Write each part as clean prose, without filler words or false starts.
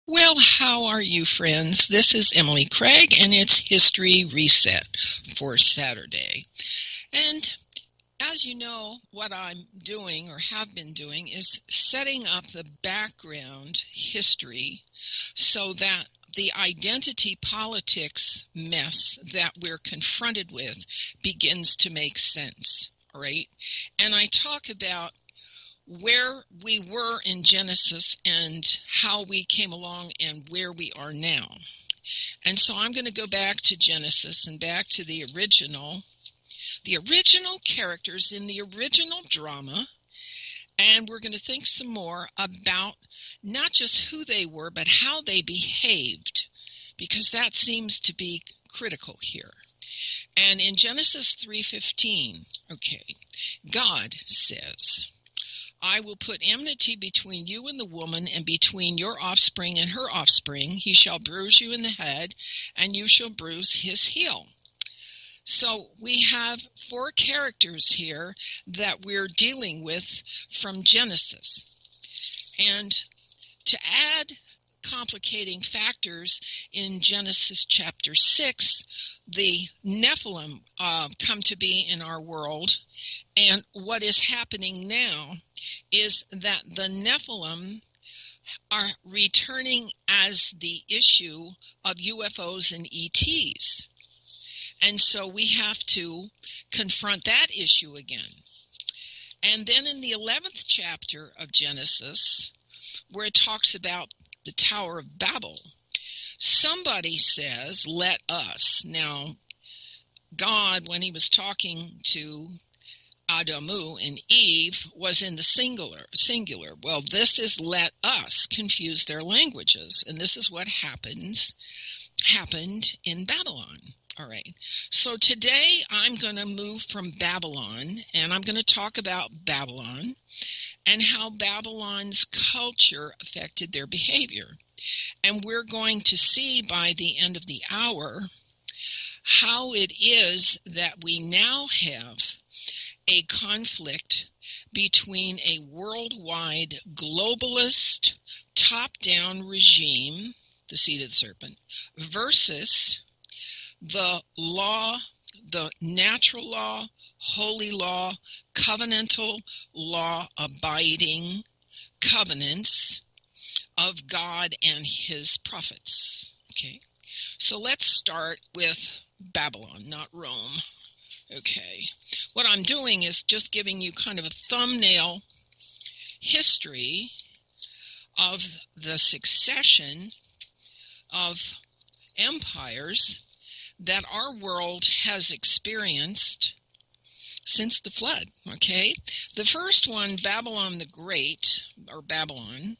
Well, how are you, friends? This is Emily Craig, and it's History Reset for Saturday. And as you know, what I'm doing or have been doing is setting up the background history so that the identity politics mess that we're confronted with begins to make sense, right? And I talk about where we were in Genesis and how we came along and where we are now. And so I'm going to go back to Genesis and back to the original characters in the original drama, and we're going to think some more about not just who they were, but how they behaved, because that seems to be critical here. And in Genesis 3:15, God says, I will put enmity between you and the woman, and between your offspring and her offspring. He shall bruise you in the head, and you shall bruise his heel. So we have four characters here that we're dealing with from Genesis. And to add complicating factors, in Genesis chapter 6, the Nephilim come to be in our world. And what is happening now is that the Nephilim are returning as the issue of UFOs and ETs. And so we have to confront that issue again. And then in the 11th chapter of Genesis, where it talks about the Tower of Babel, somebody says, let us. Now, God, when he was talking to Adamu and Eve, was in the singular. Well, this is let us, confuse their languages. And this is what happened in Babylon. All right. So today I'm going to move from Babylon, and I'm going to talk about Babylon and how Babylon's culture affected their behavior. And we're going to see by the end of the hour how it is that we now have a conflict between a worldwide globalist top-down regime, the seed of the serpent, versus the law, the natural law, holy law, covenantal law abiding covenants of God and his prophets. Okay, so let's start with Babylon, not Rome. Okay, what I'm doing is just giving you kind of a thumbnail history of the succession of empires that our world has experienced since the flood. Okay, the first one, Babylon the Great, or Babylon.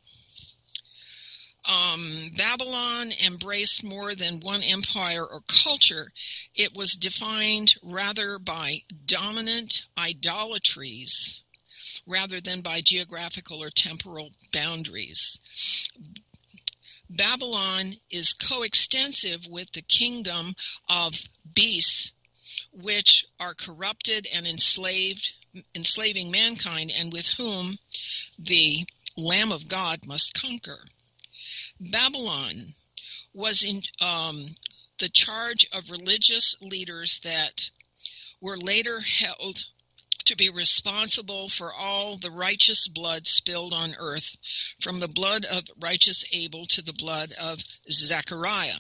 Babylon embraced more than one empire or culture. It was defined rather by dominant idolatries rather than by geographical or temporal boundaries. Babylon is coextensive with the kingdom of beasts, which are corrupted and enslaving mankind, and with whom the Lamb of God must conquer. Babylon was in the charge of religious leaders that were later held to be responsible for all the righteous blood spilled on earth, from the blood of righteous Abel to the blood of Zechariah.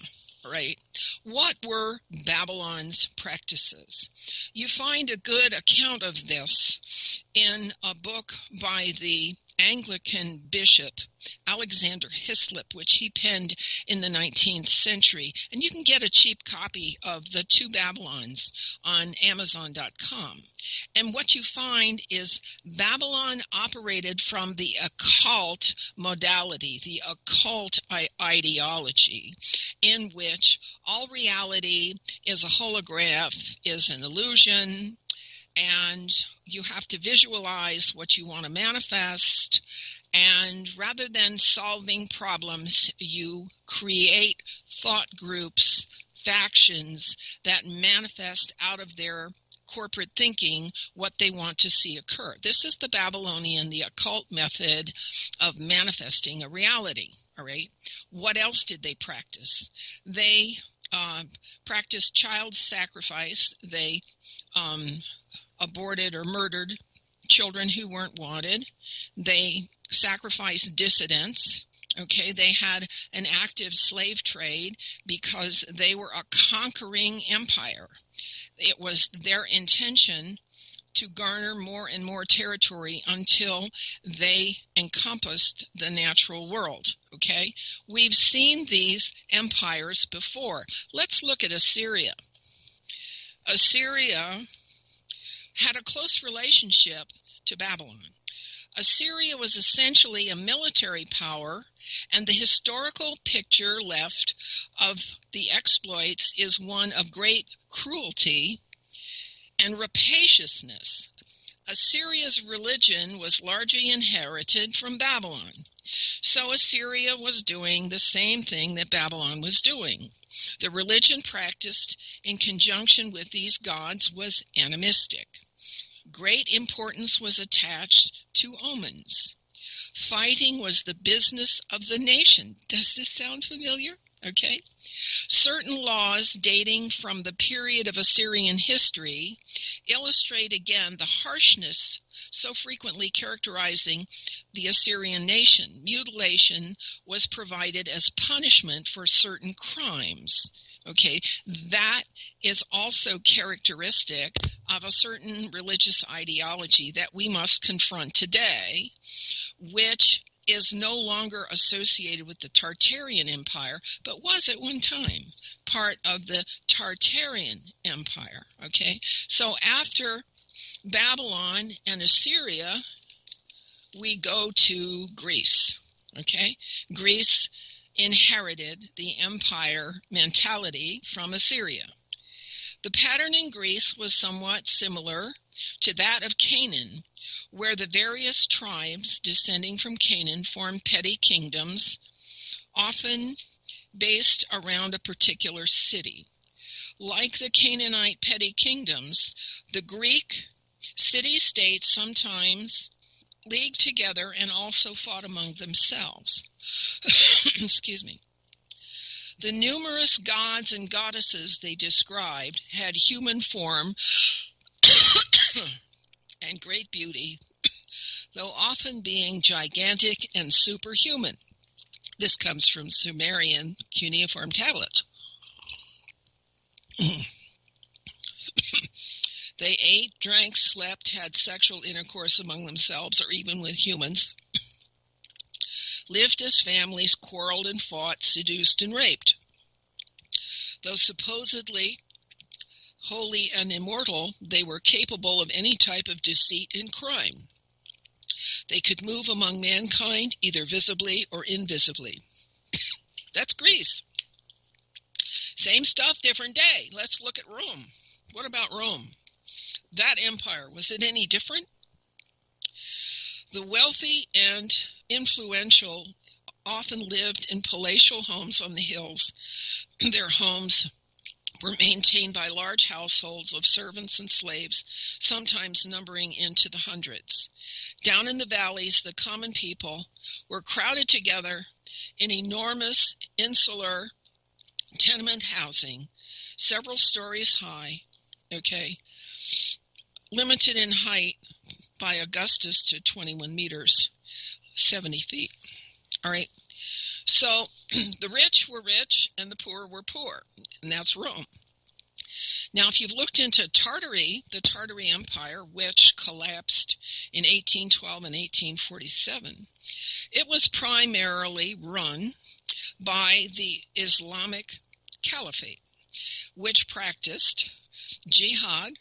Right? What were Babylon's practices? You find a good account of this in a book by the Anglican bishop Alexander Hislop, which he penned in the 19th century. And you can get a cheap copy of The Two Babylons on Amazon.com. And what you find is Babylon operated from the occult modality, the occult ideology, in which all reality is a holograph, is an illusion, and you have to visualize what you want to manifest. And rather than solving problems, you create thought groups, factions that manifest out of their corporate thinking what they want to see occur. This is the Babylonian, the occult method of manifesting a reality. All right. What else did they practice? They practiced child sacrifice. They aborted or murdered children who weren't wanted. They sacrificed dissidents. Okay, they had an active slave trade because they were a conquering empire. It was their intention to garner more and more territory until they encompassed the natural world. Okay, we've seen these empires before. Let's look at Assyria. Assyria had a close relationship to Babylon. Assyria was essentially a military power, and the historical picture left of the exploits is one of great cruelty and rapaciousness. Assyria's religion was largely inherited from Babylon. So Assyria was doing the same thing that Babylon was doing. The religion practiced in conjunction with these gods was animistic. Great importance was attached to omens. Fighting was the business of the nation. Does this sound familiar? Okay. Certain laws dating from the period of Assyrian history illustrate again the harshness so frequently characterizing the Assyrian nation. Mutilation was provided as punishment for certain crimes. Okay, that is also characteristic of a certain religious ideology that we must confront today, which is no longer associated with the Tartarian Empire, but was at one time part of the Tartarian Empire. Okay, so after Babylon and Assyria, we go to Greece. Okay, Greece inherited the empire mentality from Assyria. The pattern in Greece was somewhat similar to that of Canaan, where the various tribes descending from Canaan formed petty kingdoms, often based around a particular city. Like the Canaanite petty kingdoms, the Greek city-states sometimes leagued together and also fought among themselves. Excuse me. The numerous gods and goddesses they described had human form and great beauty, though often being gigantic and superhuman. This comes from Sumerian cuneiform tablets. They ate, drank, slept, had sexual intercourse among themselves or even with humans, lived as families, quarreled and fought, seduced and raped. Though supposedly holy and immortal, they were capable of any type of deceit and crime. They could move among mankind either visibly or invisibly. That's Greece. Same stuff, different day. Let's look at Rome. What about Rome? That empire, was it any different? The wealthy and influential often lived in palatial homes on the hills. Their homes were maintained by large households of servants and slaves, sometimes numbering into the hundreds. Down in the valleys, the common people were crowded together in enormous insular tenement housing, several stories high, okay, limited in height by Augustus to 21 meters, 70 feet. All right. So the rich were rich and the poor were poor, and that's Rome. Now, if you've looked into Tartary, the Tartary Empire, which collapsed in 1812 and 1847, it was primarily run by the Islamic Caliphate, which practiced jihad,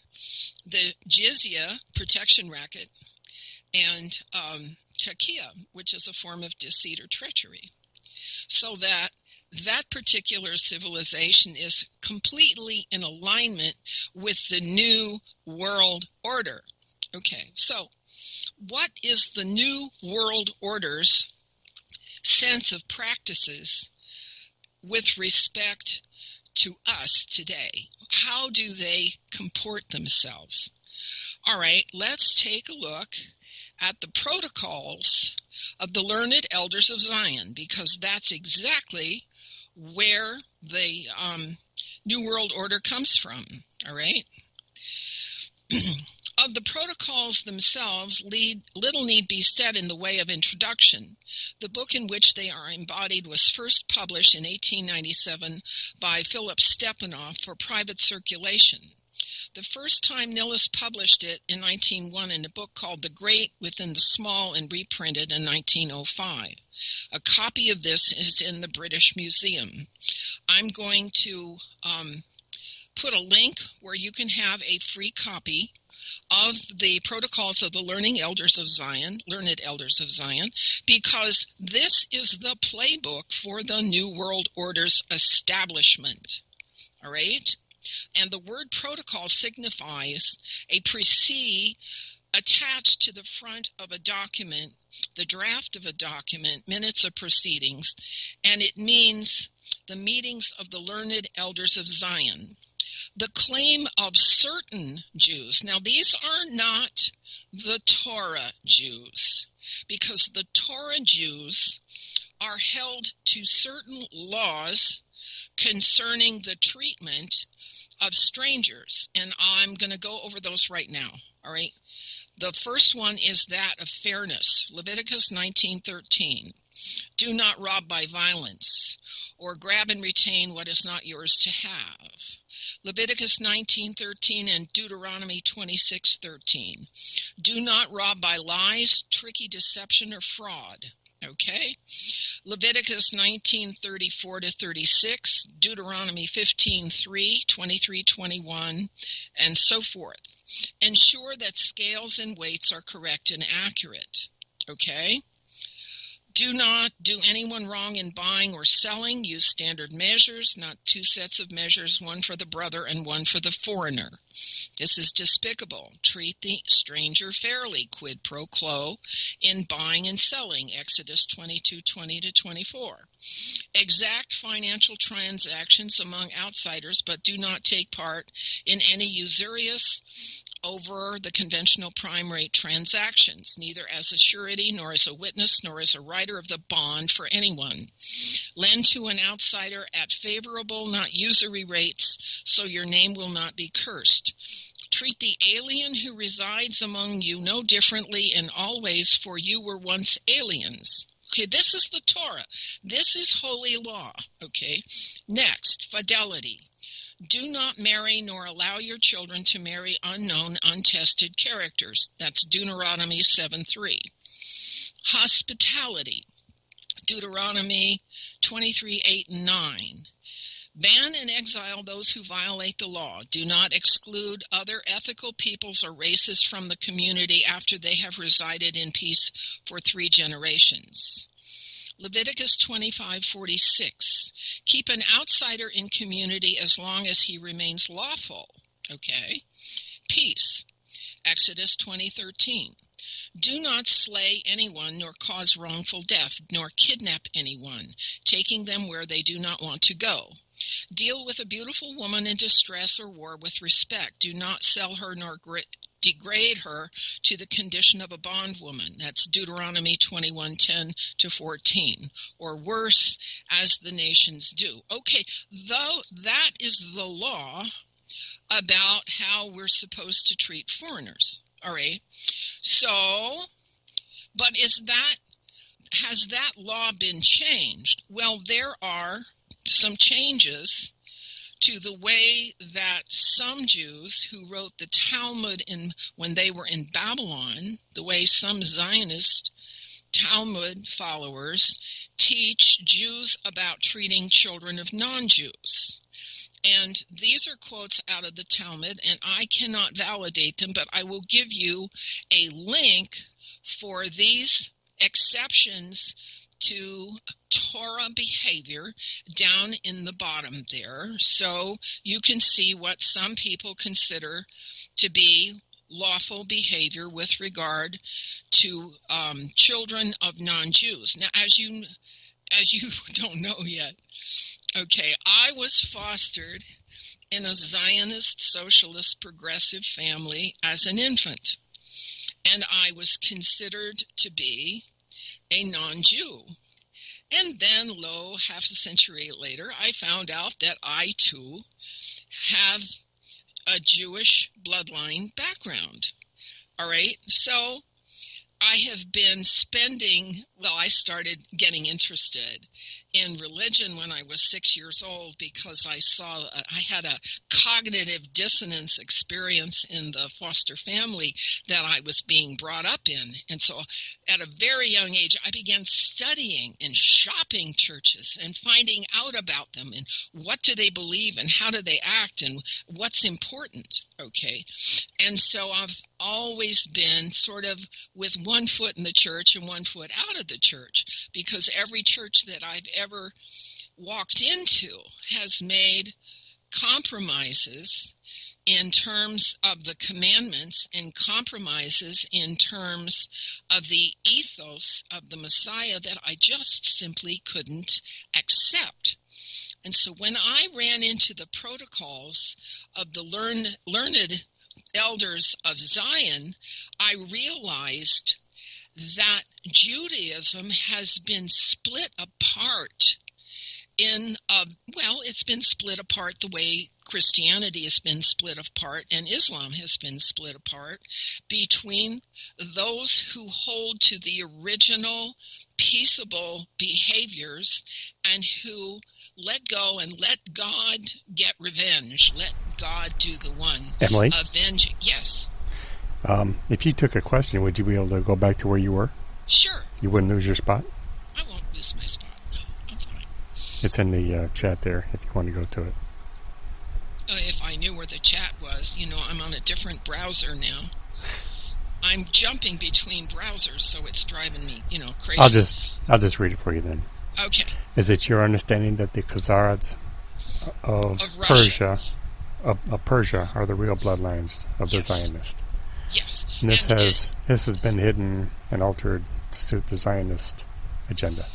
the jizya protection racket, and taqiyya, which is a form of deceit or treachery. So that particular civilization is completely in alignment with the new world order. Okay, so what is the new world order's sense of practices with respect to us today? How do they comport themselves? All right, let's take a look at the protocols of the learned elders of Zion, because that's exactly where the New World Order comes from, all right? Of the protocols themselves, little need be said in the way of introduction. The book in which they are embodied was first published in 1897 by Philip Stepanoff for private circulation. The first time Nilles published it in 1901 in a book called The Great Within the Small and reprinted in 1905. A copy of this is in the British Museum. I'm going to put a link where you can have a free copy of the Protocols of the Learned Elders of Zion, because this is the playbook for the New World Order's establishment, all right? And the word protocol signifies a précis attached to the front of a document, the draft of a document, minutes of proceedings, and it means the meetings of the learned elders of Zion. The claim of certain Jews. Now, these are not the Torah Jews, because the Torah Jews are held to certain laws concerning the treatment of strangers, and I'm going to go over those right now, all right? The first one is that of fairness, Leviticus 19:13. Do not rob by violence or grab and retain what is not yours to have. Leviticus 19:13 and Deuteronomy 26:13. Do not rob by lies, tricky deception, or fraud. Okay? Leviticus 19:34-36, Deuteronomy 15:3, 23-21, and so forth. Ensure that scales and weights are correct and accurate. Okay? Do not do anyone wrong in buying or selling. Use standard measures, not two sets of measures, one for the brother and one for the foreigner. This is despicable. Treat the stranger fairly, quid pro quo, in buying and selling, Exodus 22:20-24. Exact financial transactions among outsiders, but do not take part in any usurious over the conventional prime rate transactions, neither as a surety, nor as a witness, nor as a writer of the bond for anyone. Lend to an outsider at favorable, not usury rates, so your name will not be cursed. Treat the alien who resides among you no differently in all ways, for you were once aliens. Okay, this is the Torah. This is holy law, okay? Next, fidelity. Do not marry nor allow your children to marry unknown, untested characters. That's Deuteronomy 7:3. Hospitality. Deuteronomy 23:8 and 9. Ban and exile those who violate the law. Do not exclude other ethical peoples or races from the community after they have resided in peace for 3 generations. Leviticus 25:46. Keep an outsider in community as long as he remains lawful. Okay. Peace. Exodus 20:13. Do not slay anyone, nor cause wrongful death, nor kidnap anyone, taking them where they do not want to go. Deal with a beautiful woman in distress or war with respect. Do not sell her nor degrade her to the condition of a bondwoman. That's Deuteronomy 21:10-14. Or worse, as the nations do. Okay, though that is the law about how we're supposed to treat foreigners. All right. So, but has that law been changed? Well, there are some changes to the way that some Jews who wrote the Talmud when they were in Babylon, the way some Zionist Talmud followers teach Jews about treating children of non-Jews. And these are quotes out of the Talmud, and I cannot validate them, but I will give you a link for these exceptions to Torah behavior down in the bottom there, so you can see what some people consider to be lawful behavior with regard to children of non-Jews. Now, as you don't know yet, okay, I was fostered in a Zionist, socialist, progressive family as an infant. and I was considered to be a non-Jew. And then, lo, half a century later, I found out that I, too, have a Jewish bloodline background. All right, so I have been I started getting interested in religion when I was 6 years old because I had a cognitive dissonance experience in the foster family that I was being brought up in. And so at a very young age, I began studying and shopping churches and finding out about them and what do they believe and how do they act and what's important, okay? And so I've always been sort of with one foot in the church and one foot out of the church, because every church that I've ever walked into has made compromises in terms of the commandments and compromises in terms of the ethos of the Messiah that I just simply couldn't accept. And so when I ran into the protocols of the learned elders of Zion, I realized that Judaism has been split apart it's been split apart the way Christianity has been split apart and Islam has been split apart between those who hold to the original peaceable behaviors and who let go and let God get revenge. Let God do the one. Emily? Avenge. Yes. If you took a question, would you be able to go back to where you were? Sure. You wouldn't lose your spot? I won't lose my spot. No, I'm fine. It's in the chat there if you want to go to it. If I knew where the chat was, I'm on a different browser now. I'm jumping between browsers, so it's driving me, crazy. I'll just read it for you then. Okay. Is it your understanding that the Khazars of Persia are the real bloodlines of the Zionists? Yes. And this has been hidden and altered to suit the Zionist agenda.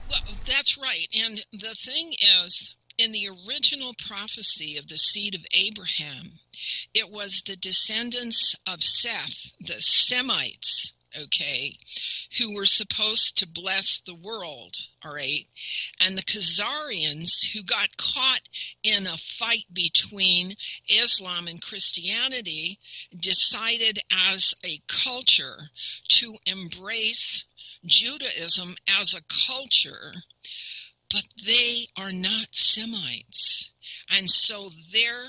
Well, that's right. And the thing is, in the original prophecy of the seed of Abraham, it was the descendants of Seth, the Semites, okay, who were supposed to bless the world, all right? And the Khazarians, who got caught in a fight between Islam and Christianity, decided as a culture to embrace Judaism as a culture, but they are not Semites. And so their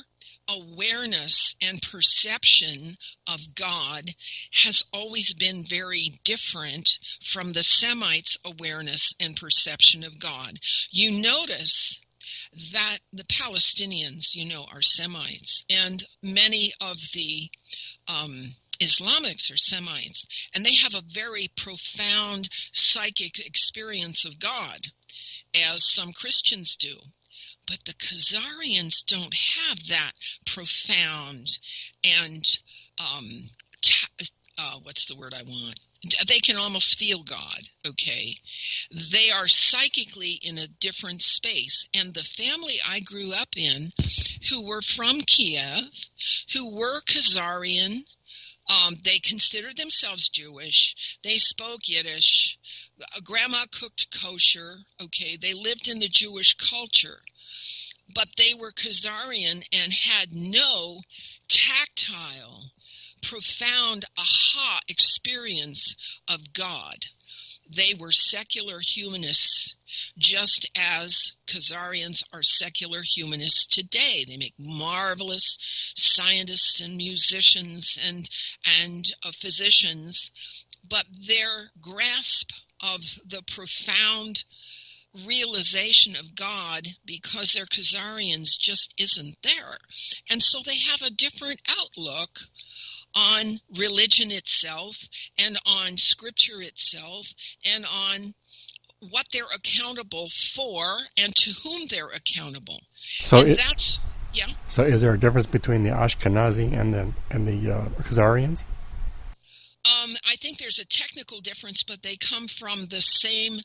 awareness and perception of God has always been very different from the Semites' awareness and perception of God. You notice that the Palestinians, are Semites, and many of the Islamics are Semites, and they have a very profound psychic experience of God, as some Christians do. But the Khazarians don't have that profound and, what's the word I want? They can almost feel God, okay? They are psychically in a different space. And the family I grew up in, who were from Kiev, who were Khazarian, they considered themselves Jewish. They spoke Yiddish. Grandma cooked kosher. Okay, they lived in the Jewish culture. But they were Khazarian and had no tactile, profound aha experience of God. They were secular humanists, just as Khazarians are secular humanists today. They make marvelous scientists and musicians and physicians, but their grasp of the profound realization of God, because they're Khazarians, just isn't there. And so they have a different outlook on religion itself and on scripture itself and on what they're accountable for and to whom they're accountable. So So is there a difference between the Ashkenazi and the Khazarians? I think there's a technical difference, but they come from the same,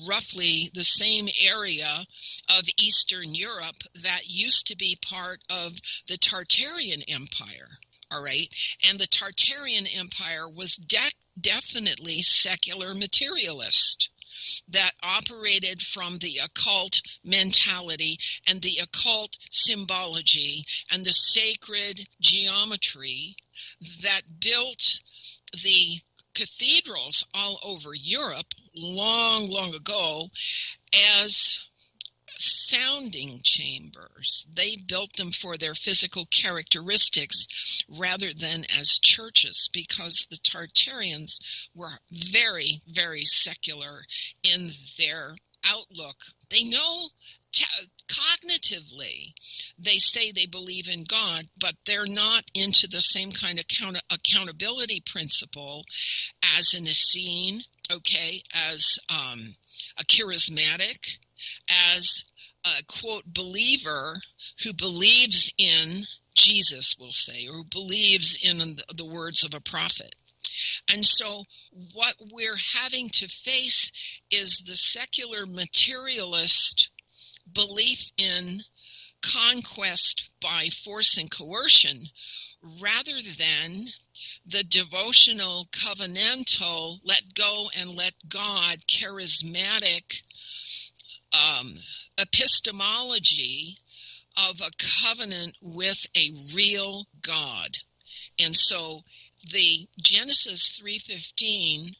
roughly the same area of Eastern Europe that used to be part of the Tartarian Empire. all right? And the Tartarian Empire was definitely secular materialist that operated from the occult mentality and the occult symbology and the sacred geometry that built the cathedrals all over Europe long, long ago as sounding chambers. They built them for their physical characteristics rather than as churches, because the Tartarians were very, very secular in their outlook. They know cognitively, they say they believe in God, but they're not into the same kind of accountability principle as an Essene, okay, as a charismatic, as a, quote, believer who believes in Jesus, we'll say, or who believes in the words of a prophet. And so what we're having to face is the secular materialist belief in conquest by force and coercion, rather than the devotional, covenantal, let go and let God, charismatic epistemology of a covenant with a real God. And so the Genesis 3:15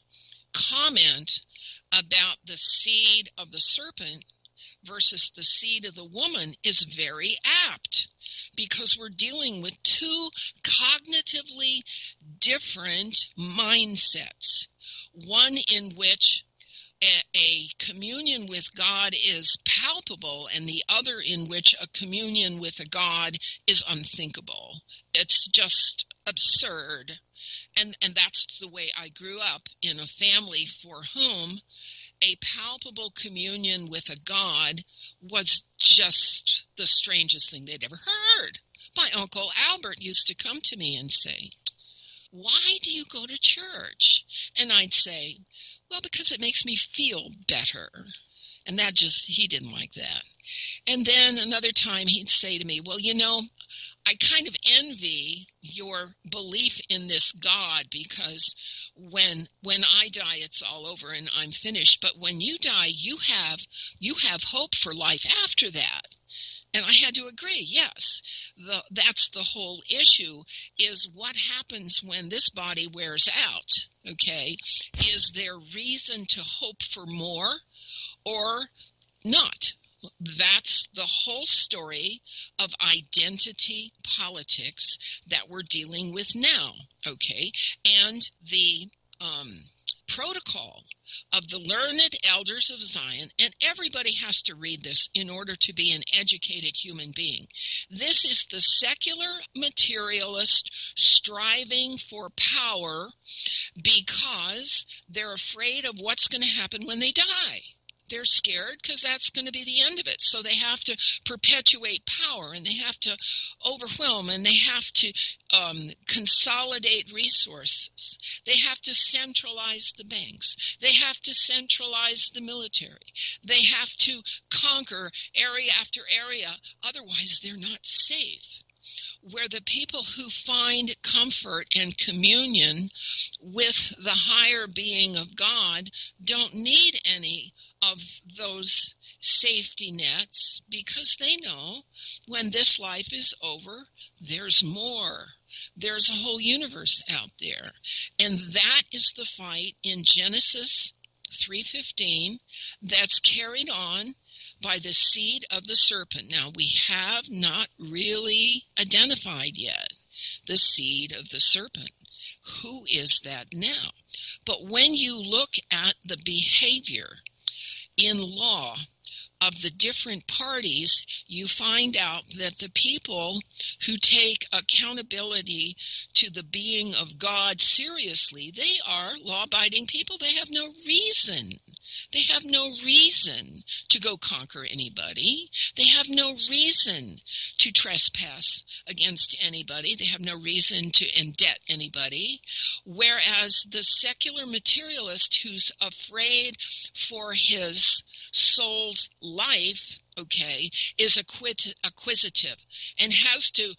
comment about the seed of the serpent versus the seed of the woman is very apt, because we're dealing with two cognitively different mindsets. One in which a communion with God is palpable, and the other in which a communion with a God is unthinkable. It's just absurd. And that's the way I grew up, in a family for whom a palpable communion with a God was just the strangest thing they'd ever heard. My Uncle Albert used to come to me and say, "Why do you go to church?" And I'd say, "Well, because it makes me feel better." And he didn't like that. And then another time he'd say to me, "Well, I kind of envy your belief in this God, because when I die, it's all over and I'm finished. But when you die, you have hope for life after that." And I had to agree, yes. That's the whole issue, is what happens when this body wears out, okay? Is there reason to hope for more or not? That's the whole story of identity politics that we're dealing with now, okay? And the protocol of the learned elders of Zion, and everybody has to read this in order to be an educated human being. This is the secular materialist striving for power because they're afraid of what's going to happen when they die. They're scared because that's going to be the end of it. So they have to perpetuate power, and they have to overwhelm, and they have to consolidate resources. They have to centralize the banks. They have to centralize the military. They have to conquer area after area. Otherwise, they're not safe. Where the people who find comfort and communion with the higher being of God don't need any of those safety nets, because they know when this life is over, there's more. There's a whole universe out there. And that is the fight in Genesis 3:15 that's carried on by the seed of the serpent. Now, we have not really identified yet the seed of the serpent. Who is that now? But when you look at the behavior in law of the different parties, you find out that the people who take accountability to the being of God seriously, they are law-abiding people. They have no reason. They have no reason to go conquer anybody. They have no reason to trespass against anybody. They have no reason to indebt anybody. Whereas the secular materialist who's afraid for his soul's life, okay, is acquisitive and has to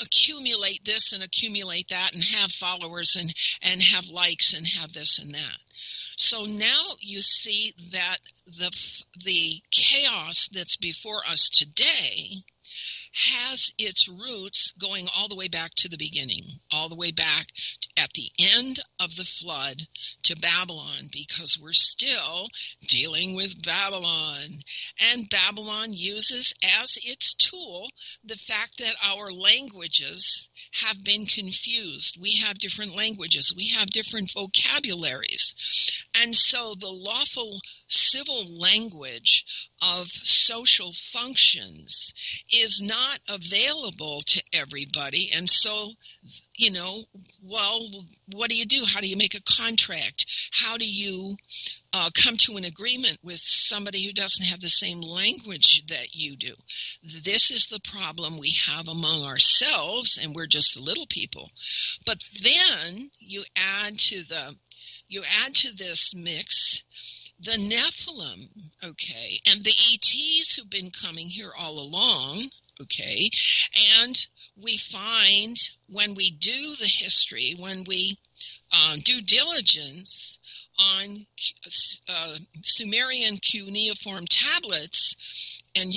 accumulate this and accumulate that and have followers and have likes and have this and that. So now you see that the chaos that's before us today has its roots going all the way back to the beginning, all the way back at the end of the flood to Babylon, because we're still dealing with Babylon. And Babylon uses as its tool the fact that our languages have been confused. We have different languages. We have different vocabularies. And so the lawful civil language of social functions is not available to everybody. And so, well, what do you do? How do you make a contract? How do you come to an agreement with somebody who doesn't have the same language that you do? This is the problem we have among ourselves, and we're just the little people. But then you add to this mix the Nephilim, okay, and the ETs who've been coming here all along, okay, and we find when we do the history, when we do diligence on Sumerian cuneiform tablets, and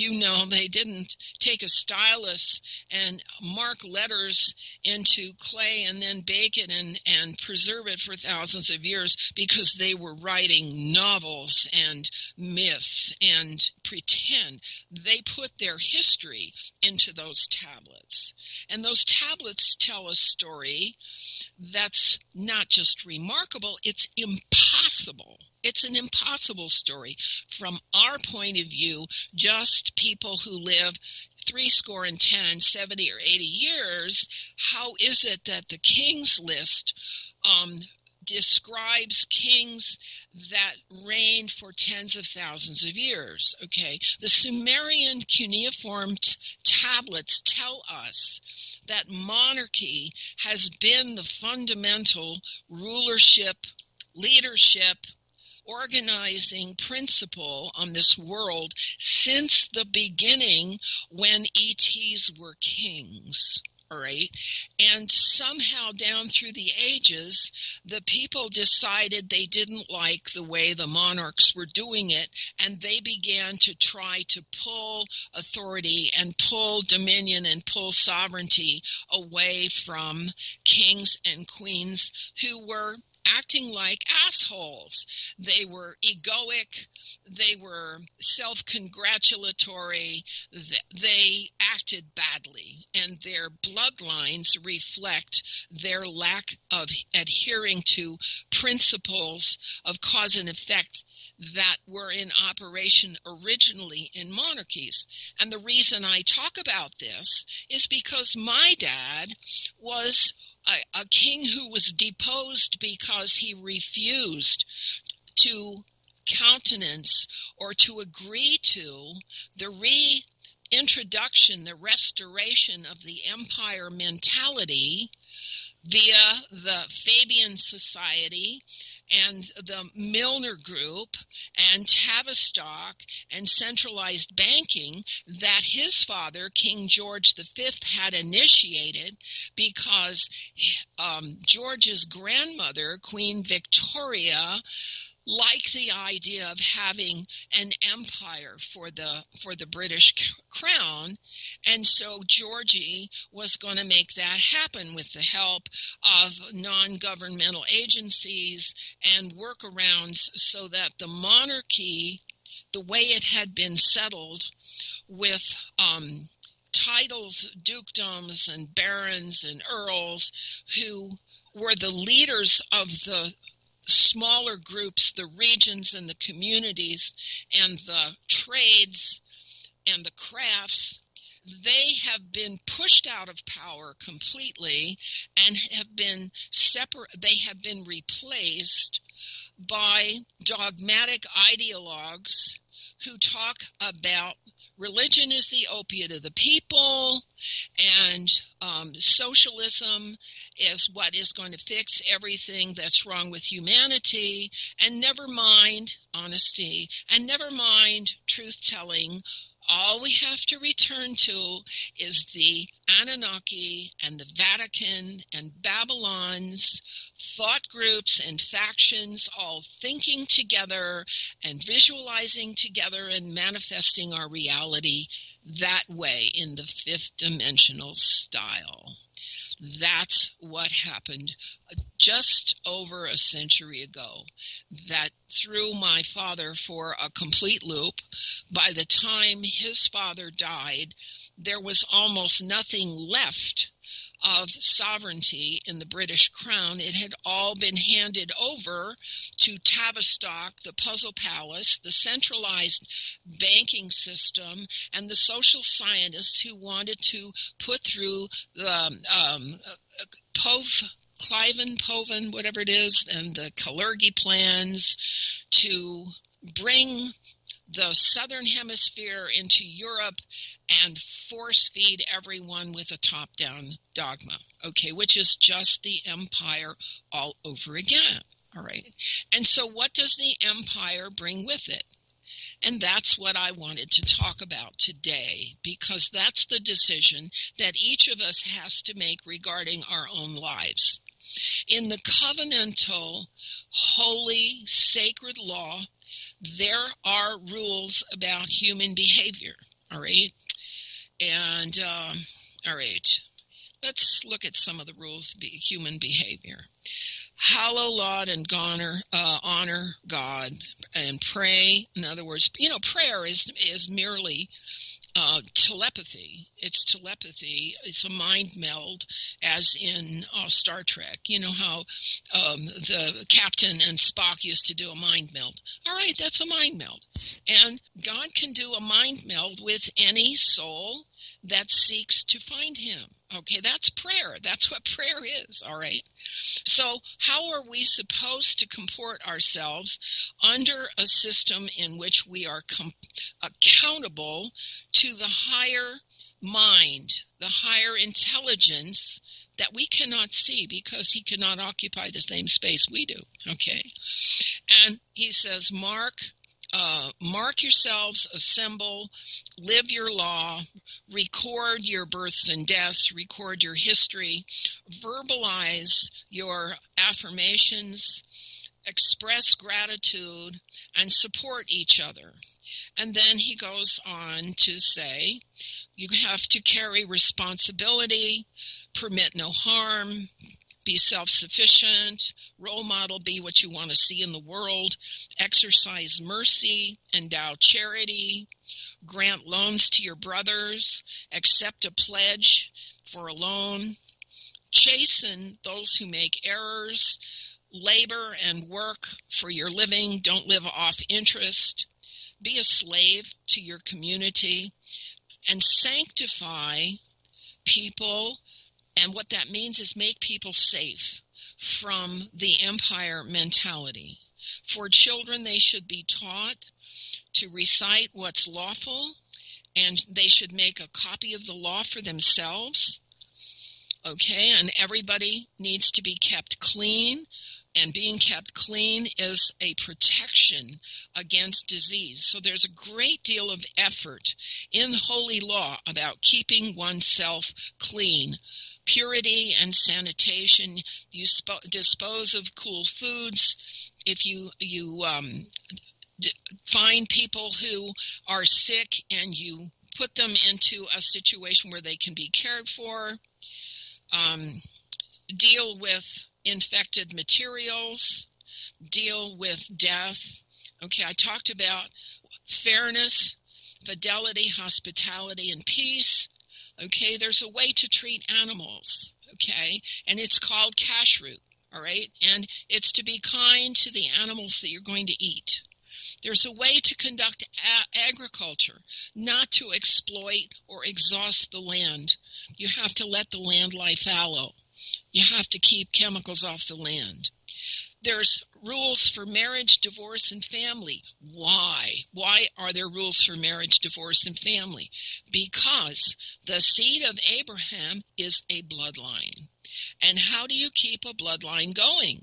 they didn't take a stylus and mark letters into clay and then bake it and preserve it for thousands of years, because they were writing novels and myths and pretend. They put their history into those tablets. And those tablets tell a story that's not just remarkable, it's impossible. It's an impossible story from our point of view, just people who live 70, 70 or 80 years. How is it that the King's List describes kings that reigned for tens of thousands of years? Okay, the Sumerian cuneiform tablets tell us that monarchy has been the fundamental rulership, leadership, organizing principle on this world since the beginning, when ETs were kings. All right. And somehow down through the ages, the people decided they didn't like the way the monarchs were doing it, and they began to try to pull authority and pull dominion and pull sovereignty away from kings and queens who were acting like assholes. They were egoic, they were self-congratulatory, they acted badly, and their bloodlines reflect their lack of adhering to principles of cause and effect that were in operation originally in monarchies. And the reason I talk about this is because my dad was a king who was deposed because he refused to countenance or to agree to the reintroduction, the restoration of the empire mentality via the Fabian Society and the Milner Group and Tavistock and centralized banking that his father, King George V, had initiated, because George's grandmother, Queen Victoria, liked the idea of having an empire for the British crown, and so Georgie was going to make that happen with the help of non-governmental agencies and workarounds, so that the monarchy, the way it had been settled with titles, dukedoms, and barons and earls, who were the leaders of the smaller groups, the regions and the communities and the trades and the crafts, they have been pushed out of power completely and have been they have been replaced by dogmatic ideologues who talk about religion is the opiate of the people, and socialism is what is going to fix everything that's wrong with humanity, and never mind honesty, and never mind truth-telling, All we have to return to is the Anunnaki and the Vatican and Babylon's thought groups and factions all thinking together and visualizing together and manifesting our reality that way in the fifth dimensional style. That's what happened just over a century ago. That threw my father for a complete loop. By the time his father died, there was almost nothing left of sovereignty in the British Crown. It had all been handed over to Tavistock, the Puzzle Palace, the centralized banking system, and the social scientists who wanted to put through the Poven, whatever it is, and the Kalergi plans to bring the Southern Hemisphere into Europe and force feed everyone with a top-down dogma, okay, which is just the empire all over again, all right? And so what does the empire bring with it? And that's what I wanted to talk about today, because that's the decision that each of us has to make regarding our own lives. In the covenantal, holy, sacred law, there are rules about human behavior, all right? And, all right, let's look at some of the rules of human behavior. Hallow, laud, and honor God, and pray. In other words, prayer is merely telepathy. It's telepathy. It's a mind meld, as in Star Trek. You know how the captain and Spock used to do a mind meld. All right, that's a mind meld. And God can do a mind meld with any soul that seeks to find him. Okay, that's prayer. That's what prayer is, all right? So how are we supposed to comport ourselves under a system in which we are accountable to the higher mind, the higher intelligence that we cannot see because he cannot occupy the same space we do, okay? And he says, mark yourselves, assemble, live your law, record your births and deaths, record your history, verbalize your affirmations, express gratitude, and support each other. And then he goes on to say, you have to carry responsibility, permit no harm, be self-sufficient, role model, be what you want to see in the world, exercise mercy, endow charity, grant loans to your brothers, accept a pledge for a loan, chasten those who make errors, labor and work for your living, don't live off interest, be a slave to your community, and sanctify people. And what that means is make people safe from the empire mentality. For children, they should be taught to recite what's lawful, and they should make a copy of the law for themselves. Okay, and everybody needs to be kept clean, and being kept clean is a protection against disease. So there's a great deal of effort in holy law about keeping oneself clean. Purity and sanitation. You dispose of cool foods. If you find people who are sick and you put them into a situation where they can be cared for. Deal with infected materials. Deal with death. Okay, I talked about fairness, fidelity, hospitality, and peace. Okay, there's a way to treat animals, okay, and it's called kashrut, all right, and it's to be kind to the animals that you're going to eat. There's a way to conduct agriculture, not to exploit or exhaust the land. You have to let the land lie fallow. You have to keep chemicals off the land. There's rules for marriage, divorce, and family. Why? Why are there rules for marriage, divorce, and family? Because the seed of Abraham is a bloodline. And how do you keep a bloodline going?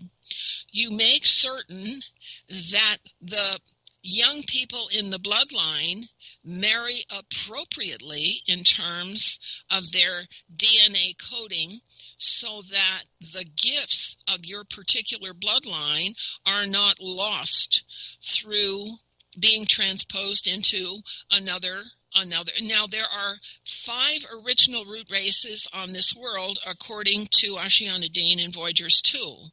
You make certain that the young people in the bloodline marry appropriately in terms of their DNA coding so that the gifts of your particular bloodline are not lost through being transposed into another. Now, there are 5 original root races on this world according to Ashiana Dean and Voyager's 2.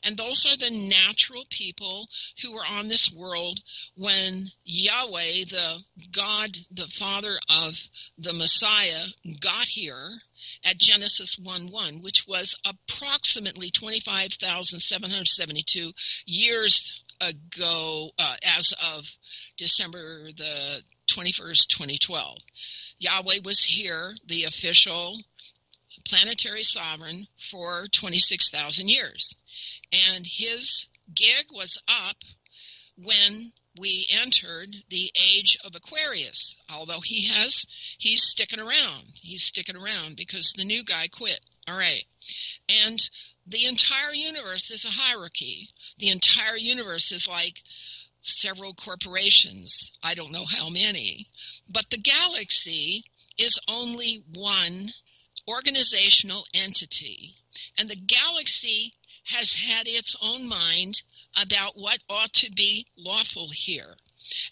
And those are the natural people who were on this world when Yahweh, the God, the Father of the Messiah, got here at Genesis 1:1, which was approximately 25,772 years ago, as of December the 21st, 2012. Yahweh was here, the official planetary sovereign, for 26,000 years. And his gig was up when we entered the age of Aquarius, although he's sticking around. He's sticking around because the new guy quit. All right. And the entire universe is a hierarchy. The entire universe is like several corporations. I don't know how many. But the galaxy is only one organizational entity. And the galaxy has had its own mind about what ought to be lawful here.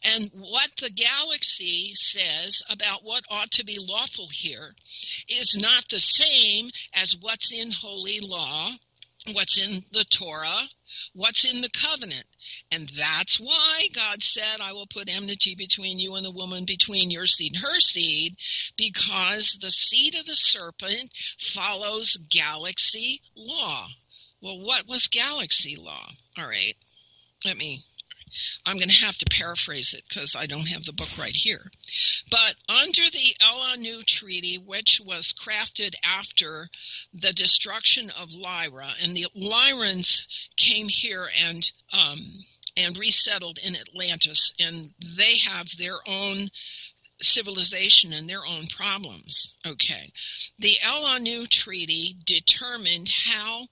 And what the galaxy says about what ought to be lawful here is not the same as what's in holy law, what's in the Torah, what's in the covenant. And that's why God said, I will put enmity between you and the woman, between your seed and her seed, because the seed of the serpent follows galaxy law. Well, what was galaxy law? All right, I'm going to have to paraphrase it because I don't have the book right here. But under the El Anu Treaty, which was crafted after the destruction of Lyra, and the Lyrans came here and resettled in Atlantis, and they have their own civilization and their own problems. Okay, the El Anu Treaty determined how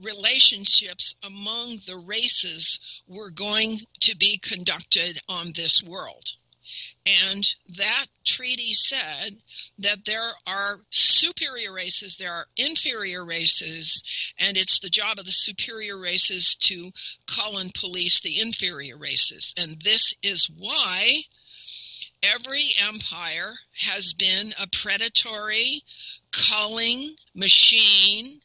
relationships among the races were going to be conducted on this world. And that treaty said that there are superior races, there are inferior races, and it's the job of the superior races to call and police the inferior races. And this is why every empire has been a predatory culling machine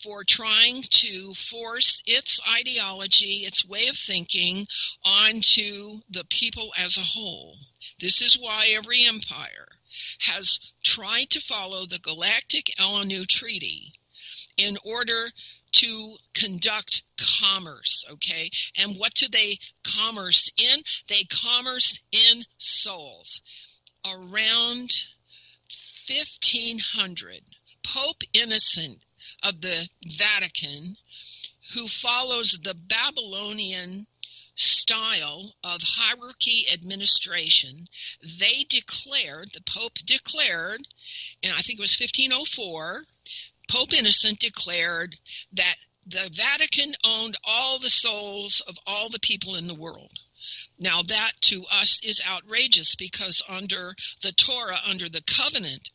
for trying to force its ideology, its way of thinking, onto the people as a whole. This is why every empire has tried to follow the Galactic El Anu Treaty in order to conduct commerce, okay? And what do they commerce in? They commerce in souls. Around 1500, Pope Innocent of the Vatican, who follows the Babylonian style of hierarchy administration, the Pope declared, and I think it was 1504, Pope Innocent declared that the Vatican owned all the souls of all the people in the world. Now that to us is outrageous because under the Torah, under the covenant,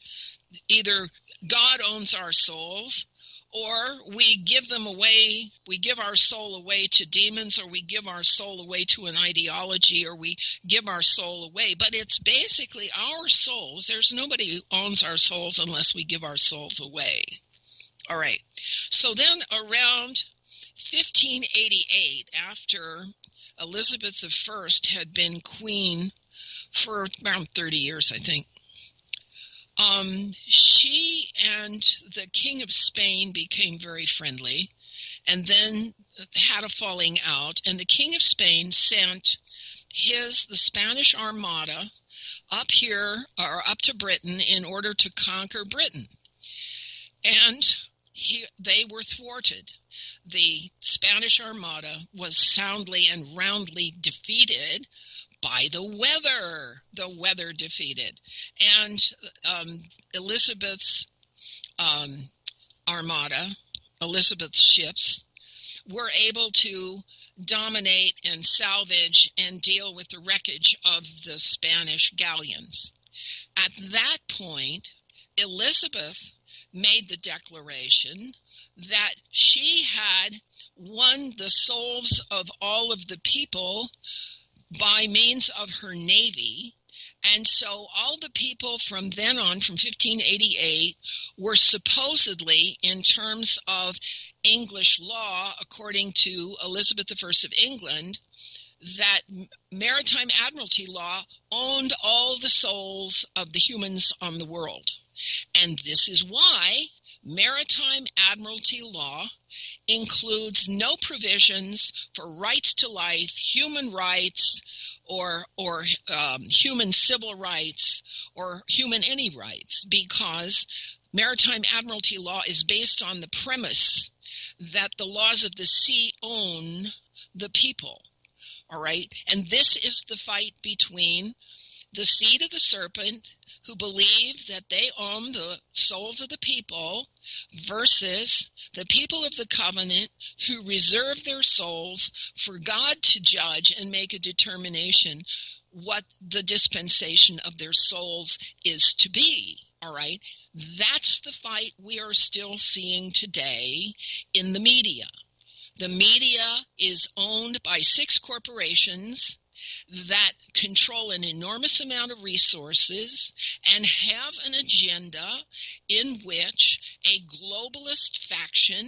either God owns our souls, or we give them away, we give our soul away to demons, or we give our soul away to an ideology, or we give our soul away. But it's basically our souls. There's nobody who owns our souls unless we give our souls away. All right. So then around 1588, after Elizabeth I had been queen for around 30 years, I think, she and the King of Spain became very friendly and then had a falling out. And the King of Spain sent the Spanish Armada up here, or up to Britain, in order to conquer Britain. And they were thwarted. The Spanish Armada was soundly and roundly defeated by the weather. The weather defeated. And Elizabeth's armada, Elizabeth's ships, were able to dominate and salvage and deal with the wreckage of the Spanish galleons. At that point, Elizabeth made the declaration that she had won the souls of all of the people by means of her navy. And so all the people from then on, from 1588, were supposedly, in terms of English law, according to Elizabeth I of England, that maritime admiralty law owned all the souls of the humans on the world. And this is why maritime admiralty law includes no provisions for rights to life, human rights, or human civil rights, or human any rights, because maritime admiralty law is based on the premise that the laws of the sea own the people. All right? And this is the fight between the seed of the serpent, who believe that they own the souls of the people, versus the people of the covenant, who reserve their souls for God to judge and make a determination what the dispensation of their souls is to be. All right? That's the fight we are still seeing today in the media. The media is owned by 6 corporations that control an enormous amount of resources and have an agenda in which a globalist faction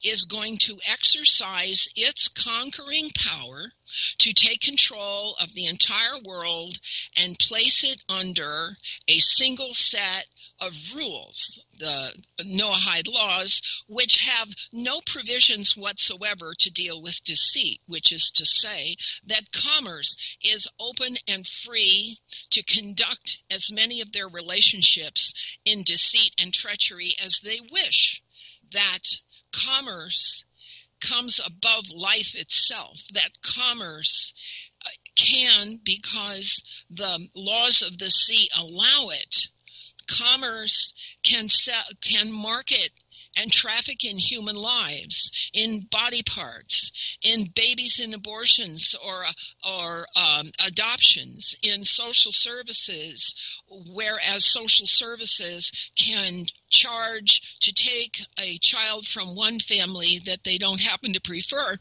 is going to exercise its conquering power to take control of the entire world and place it under a single set of rules, the Noahide laws, which have no provisions whatsoever to deal with deceit, which is to say that commerce is open and free to conduct as many of their relationships in deceit and treachery as they wish. That commerce comes above life itself, that commerce can, because the laws of the sea allow it, commerce can market and traffic in human lives, in body parts, in babies and abortions, or adoptions, in social services, whereas social services can charge to take a child from one family that they don't happen to prefer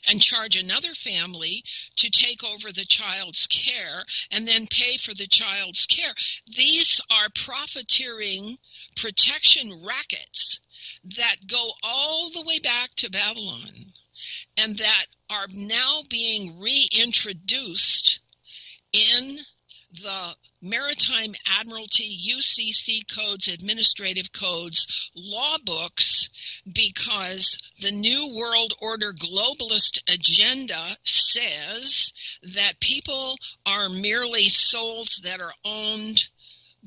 and charge another family to take over the child's care and then pay for the child's care. These are profiteering protection rackets that go all the way back to Babylon and that are now being reintroduced in the Maritime Admiralty, UCC codes, administrative codes, law books, because the New World Order globalist agenda says that people are merely souls that are owned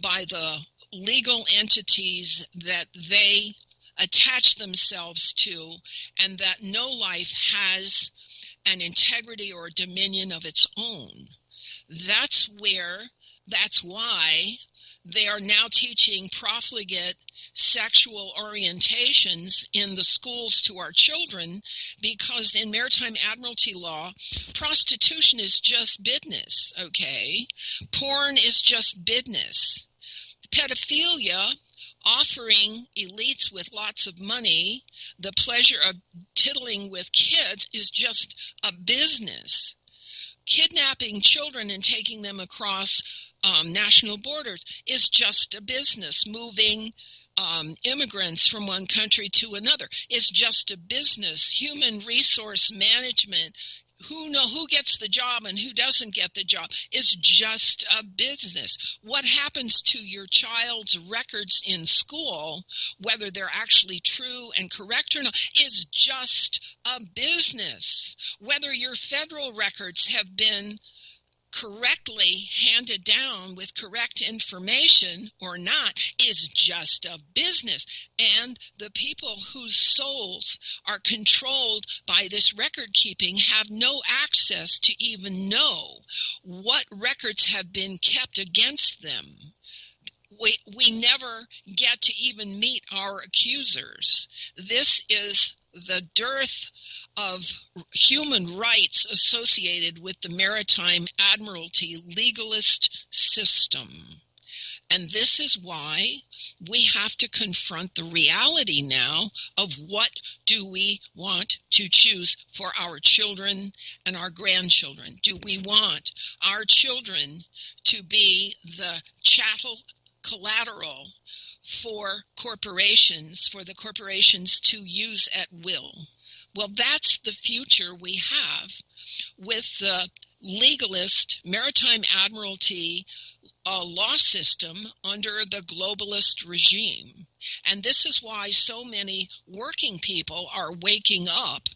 by the legal entities that they attach themselves to, and that no life has an integrity or dominion of its own. That's why they are now teaching profligate sexual orientations in the schools to our children, because in maritime admiralty law, prostitution is just business, okay? Porn is just business. Pedophilia, offering elites with lots of money the pleasure of tiddling with kids, is just a business. Kidnapping children and taking them across national borders is just a business. Moving immigrants from one country to another is just a business. Human resource management, who gets the job and who doesn't get the job, is just a business. What happens to your child's records in school, whether they're actually true and correct or not, is just a business. Whether your federal records have been correctly handed down with correct information or not is just a business. And the people whose souls are controlled by this record keeping have no access to even know what records have been kept against them. We we never get to even meet our accusers. This is the dearth of human rights associated with the maritime admiralty legalist system. And this is why we have to confront the reality now of what do we want to choose for our children and our grandchildren. Do we want our children to be the chattel collateral for corporations, for the corporations to use at will? Well, that's the future we have with the legalist maritime admiralty law system under the globalist regime. And this is why so many working people are waking up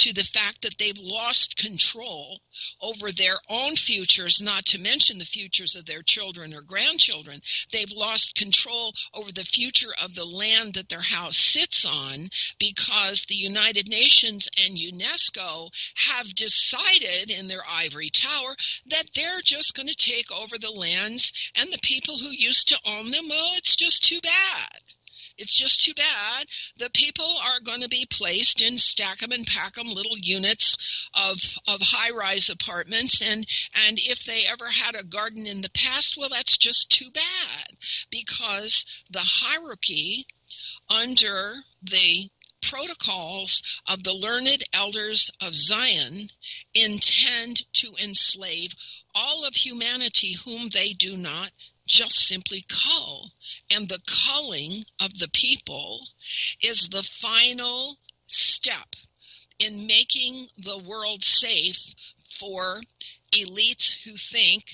to the fact that they've lost control over their own futures, not to mention the futures of their children or grandchildren. They've lost control over the future of the land that their house sits on because the United Nations and UNESCO have decided in their ivory tower that they're just going to take over the lands, and the people who used to own them, well, it's just too bad. It's just too bad. The people are going to be placed in stack 'em and pack 'em little units of high-rise apartments, and if they ever had a garden in the past, well, that's just too bad, because the hierarchy under the protocols of the learned elders of Zion intend to enslave all of humanity whom they do not just simply cull. And the culling of the people is the final step in making the world safe for elites who think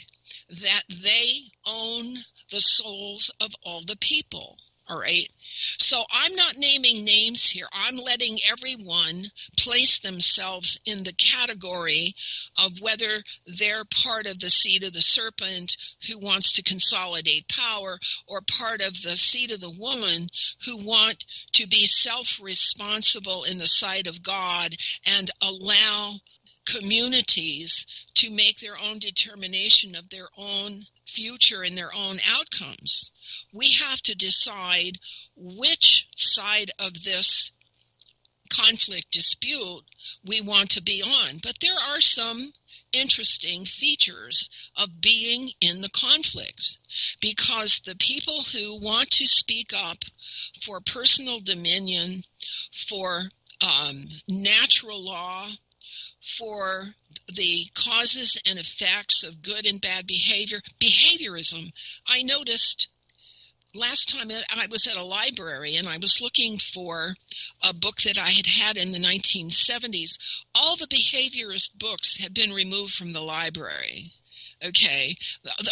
that they own the souls of all the people. All right. So I'm not naming names here. I'm letting everyone place themselves in the category of whether they're part of the seed of the serpent who wants to consolidate power, or part of the seed of the woman who want to be self-responsible in the sight of God and allow communities to make their own determination of their own future and their own outcomes. We have to decide which side of this conflict dispute we want to be on. But there are some interesting features of being in the conflict, because the people who want to speak up for personal dominion, for natural law, for the causes and effects of good and bad behavior, behaviorism. I noticed last time I was at a library and I was looking for a book that I had had in the 1970s. All the behaviorist books had been removed from the library. Okay,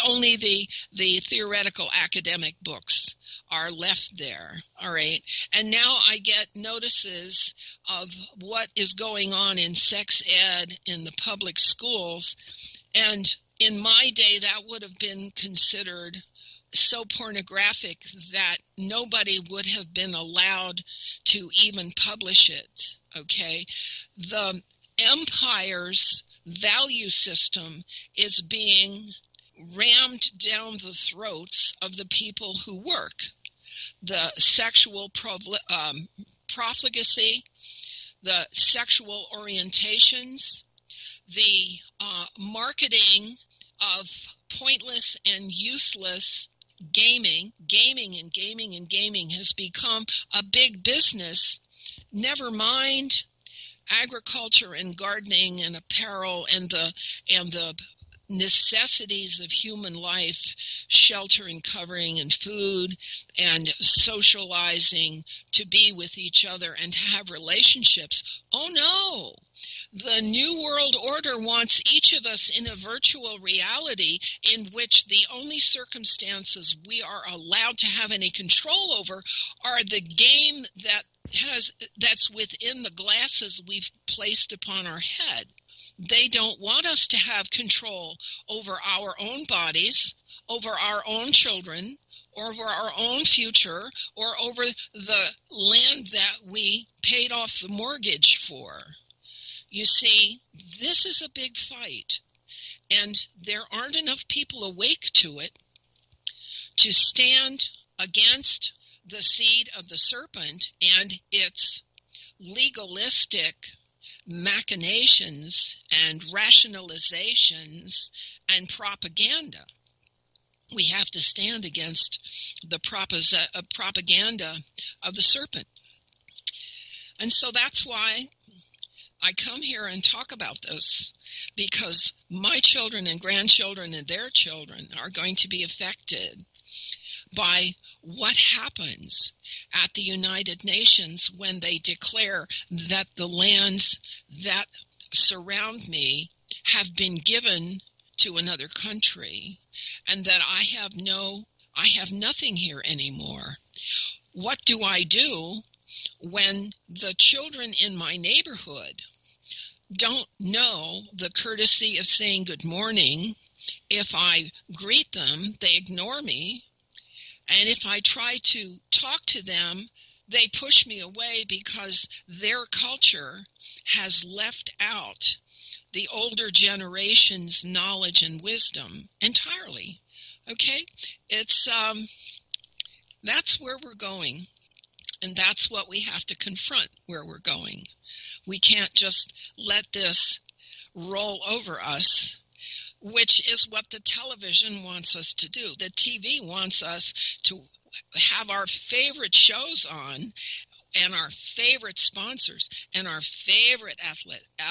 only the theoretical academic books are left there. All right, and now I get notices of what is going on in sex ed in the public schools, and in my day that would have been considered so pornographic that nobody would have been allowed to even publish it. Okay, the empire's value system is being rammed down the throats of the people who work. The sexual profligacy, the sexual orientations, the marketing of pointless and useless gaming has become a big business. Never mind agriculture and gardening and apparel and the necessities of human life, shelter and covering and food and socializing to be with each other and to have relationships. Oh no! The New World Order wants each of us in a virtual reality in which the only circumstances we are allowed to have any control over are the game that's within the glasses we've placed upon our head. They don't want us to have control over our own bodies, over our own children, over our own future, or over the land that we paid off the mortgage for. You see, this is a big fight, and there aren't enough people awake to it to stand against the seed of the serpent and its legalistic machinations and rationalizations and propaganda. We have to stand against the propaganda of the serpent. And so that's why I come here and talk about this, because my children and grandchildren and their children are going to be affected by what happens at the United Nations when they declare that the lands that surround me have been given to another country and that I have nothing here anymore. What do I do when the children in my neighborhood don't know the courtesy of saying good morning? If I greet them, they ignore me. And if I try to talk to them, they push me away because their culture has left out the older generation's knowledge and wisdom entirely. Okay? That's where we're going. And that's what we have to confront, where we're going. We can't just let this roll over us, which is what the television wants us to do. The TV wants us to have our favorite shows on and our favorite sponsors and our favorite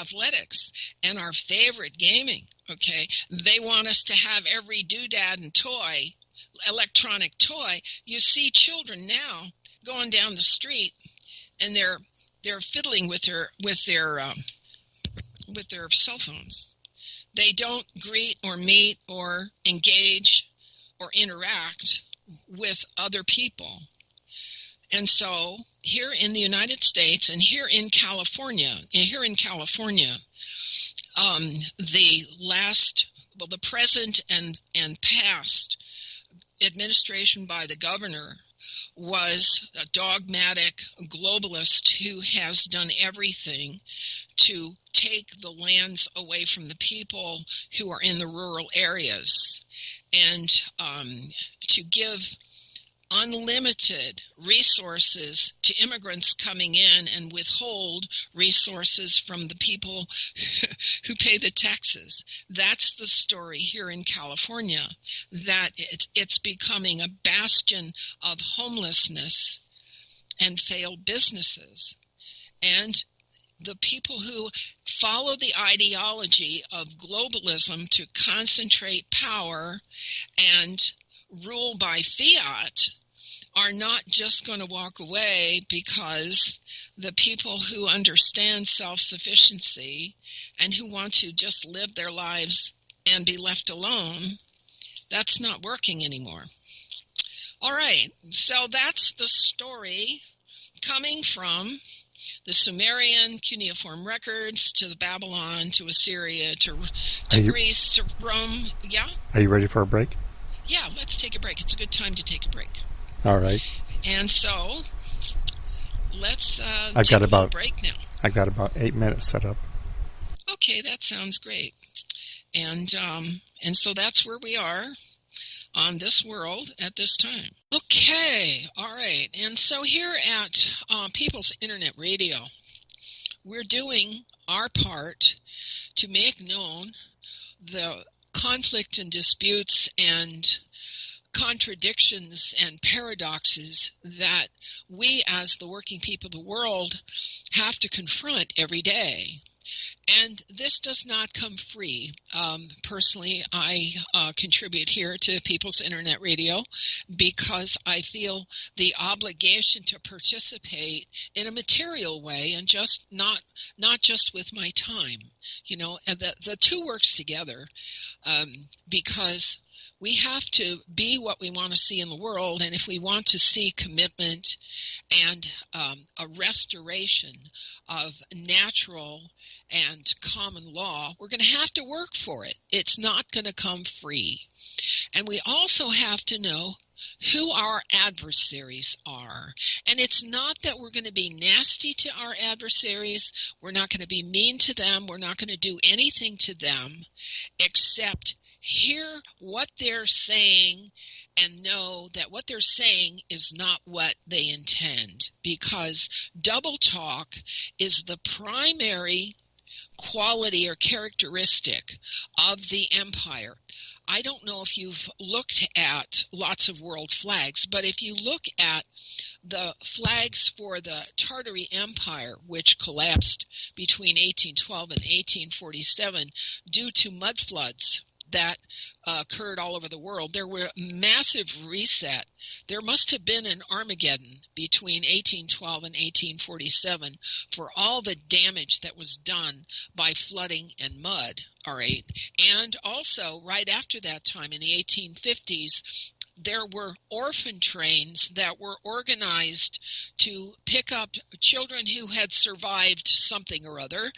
athletics and our favorite gaming, okay? They want us to have every doodad and toy, electronic toy. You see children now going down the street and they're fiddling with their cell phones. They don't greet or meet or engage or interact with other people. And so here in the United States and here in California, the present and past administration by the governor was a dogmatic globalist who has done everything to take the lands away from the people who are in the rural areas and to give unlimited resources to immigrants coming in and withhold resources from the people who pay the taxes. That's the story here in California, that it's becoming a bastion of homelessness and failed businesses. And the people who follow the ideology of globalism to concentrate power and rule by fiat are not just going to walk away because the people who understand self-sufficiency and who want to just live their lives and be left alone, that's not working anymore. All right, so that's the story coming from the Sumerian cuneiform records to the Babylon to Assyria to Greece to Rome. Yeah? Are you ready for a break? Yeah, let's take a break. It's a good time to take a break. All right. And so let's take a little break now. I got about 8 minutes set up. Okay, that sounds great. And so that's where we are on this world at this time. Okay, all right. And so here at People's Internet Radio, we're doing our part to make known the conflict and disputes and contradictions and paradoxes that we as the working people of the world have to confront every day. And this does not come free. Personally, I contribute here to People's Internet Radio because I feel the obligation to participate in a material way and just not just with my time. You know, and the two works together because we have to be what we want to see in the world, and if we want to see commitment and a restoration of natural and common law, we're going to have to work for it. It's not going to come free. And we also have to know who our adversaries are. And it's not that we're going to be nasty to our adversaries. We're not going to be mean to them. We're not going to do anything to them except hear what they're saying and know that what they're saying is not what they intend, because double talk is the primary quality or characteristic of the empire. I don't know if you've looked at lots of world flags, but if you look at the flags for the Tartary Empire, which collapsed between 1812 and 1847 due to mud floods that occurred all over the world, there were massive reset. There must have been an Armageddon between 1812 and 1847 for all the damage that was done by flooding and mud, all right? And also, right after that time, in the 1850s, there were orphan trains that were organized to pick up children who had survived something or other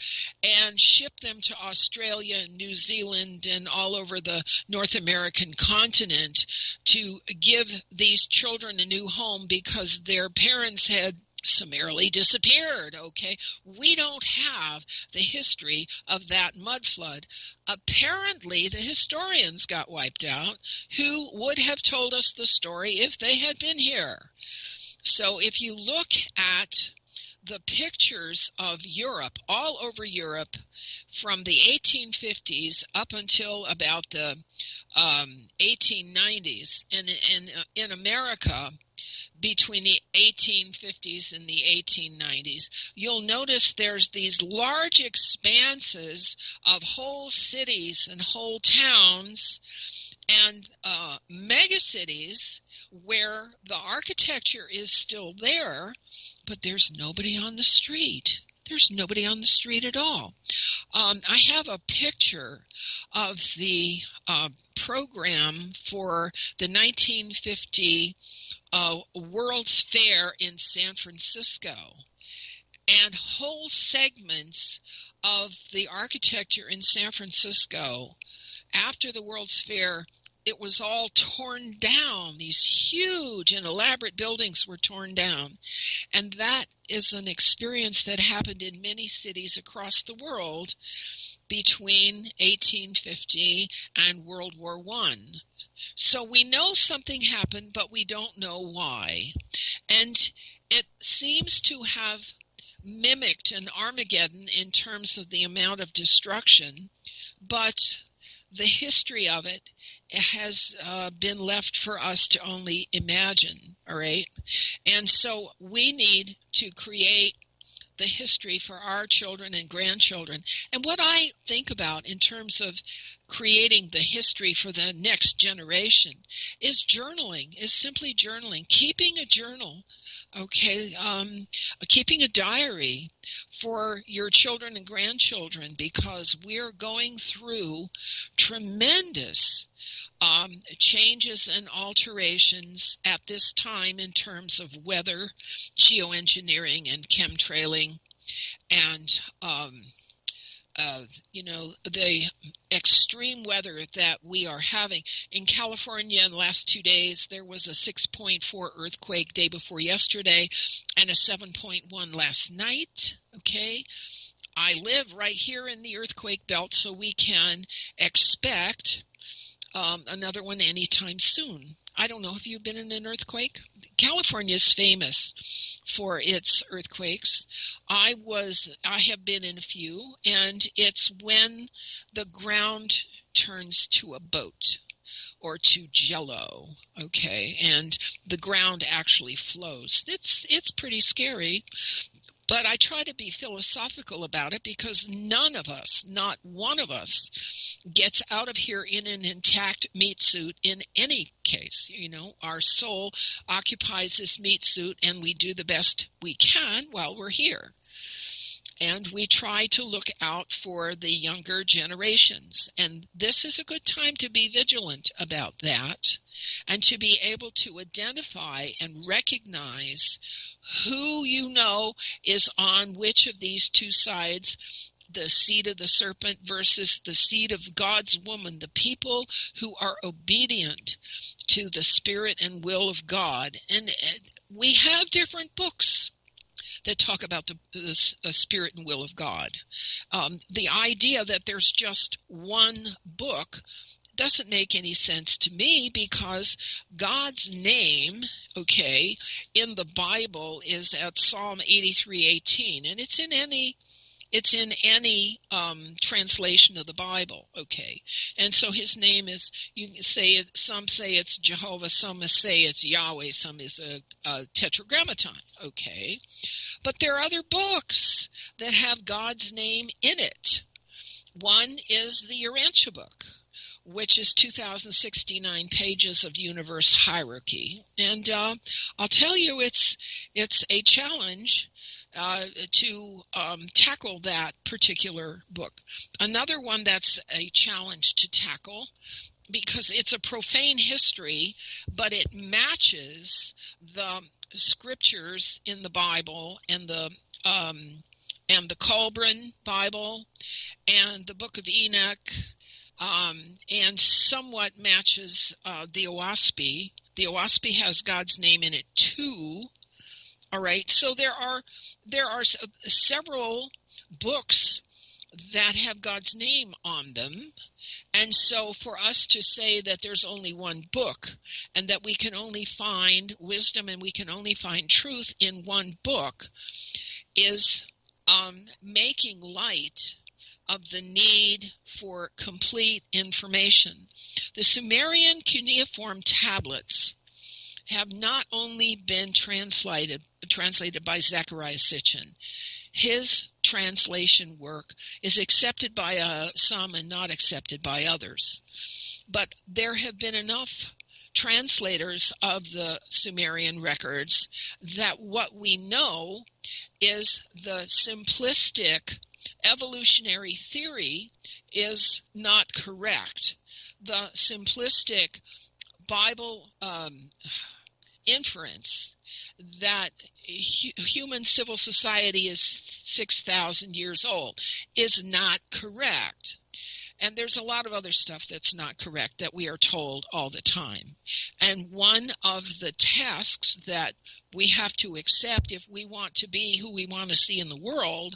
and ship them to Australia and New Zealand and all over the North American continent to give these children a new home because their parents had summarily disappeared. Okay, we don't have the history of that mud flood. Apparently the historians got wiped out who would have told us the story if they had been here. So if you look at the pictures of Europe, all over Europe, from the 1850s up until about the 1890s, and in America, between the 1850s and the 1890s, you'll notice there's these large expanses of whole cities and whole towns and megacities where the architecture is still there, but there's nobody on the street. There's nobody on the street at all. I have a picture of the program for the 1950 World's Fair in San Francisco, and whole segments of the architecture in San Francisco after the World's Fair, it was all torn down. These huge and elaborate buildings were torn down. And that is an experience that happened in many cities across the world between 1850 and World War I. So we know something happened, but we don't know why. And it seems to have mimicked an Armageddon in terms of the amount of destruction, but the history of it has been left for us to only imagine, all right? And so we need to create the history for our children and grandchildren. And what I think about in terms of creating the history for the next generation is journaling, is simply journaling, keeping a journal, okay, keeping a diary for your children and grandchildren, because we're going through tremendous changes and alterations at this time in terms of weather, geoengineering, and chemtrailing, and the extreme weather that we are having. In California in the last 2 days, there was a 6.4 earthquake day before yesterday and a 7.1 last night, okay? I live right here in the earthquake belt, so we can expect another one anytime soon. I don't know if you've been in an earthquake. California is famous for its earthquakes. I have been in a few, and it's when the ground turns to a boat or to jello, okay, and the ground actually flows. It's pretty scary. But I try to be philosophical about it, because none of us, not one of us, gets out of here in an intact meat suit in any case. You know, our soul occupies this meat suit, and we do the best we can while we're here. And we try to look out for the younger generations. And this is a good time to be vigilant about that and to be able to identify and recognize who you know is on which of these two sides, the seed of the serpent versus the seed of God's woman, the people who are obedient to the spirit and will of God. And we have different books that talk about the spirit and will of God. The idea that there's just one book doesn't make any sense to me, because God's name, okay, in the Bible is at Psalm 83:18, and it's in any translation of the Bible, okay? And so his name is, you can say it, some say it's Jehovah, some say it's Yahweh, some is a tetragrammaton, okay? But there are other books that have God's name in it. One is the Urantia book, which is 2,069 pages of universe hierarchy. And I'll tell you, it's a challenge to tackle that particular book. Another one that's a challenge to tackle, because it's a profane history, but it matches the scriptures in the Bible and the Colburn Bible and the Book of Enoch, and somewhat matches the OASP. The OASP has God's name in it too. All right, so there are several books that have God's name on them. And so for us to say that there's only one book and that we can only find wisdom and we can only find truth in one book is making light of the need for complete information. The Sumerian cuneiform tablets have not only been translated by Zecharia Sitchin. His translation work is accepted by some and not accepted by others. But there have been enough translators of the Sumerian records that what we know is the simplistic evolutionary theory is not correct. The simplistic Bible inference that human civil society is 6,000 years old is not correct. And there's a lot of other stuff that's not correct that we are told all the time. And one of the tasks that we have to accept if we want to be who we want to see in the world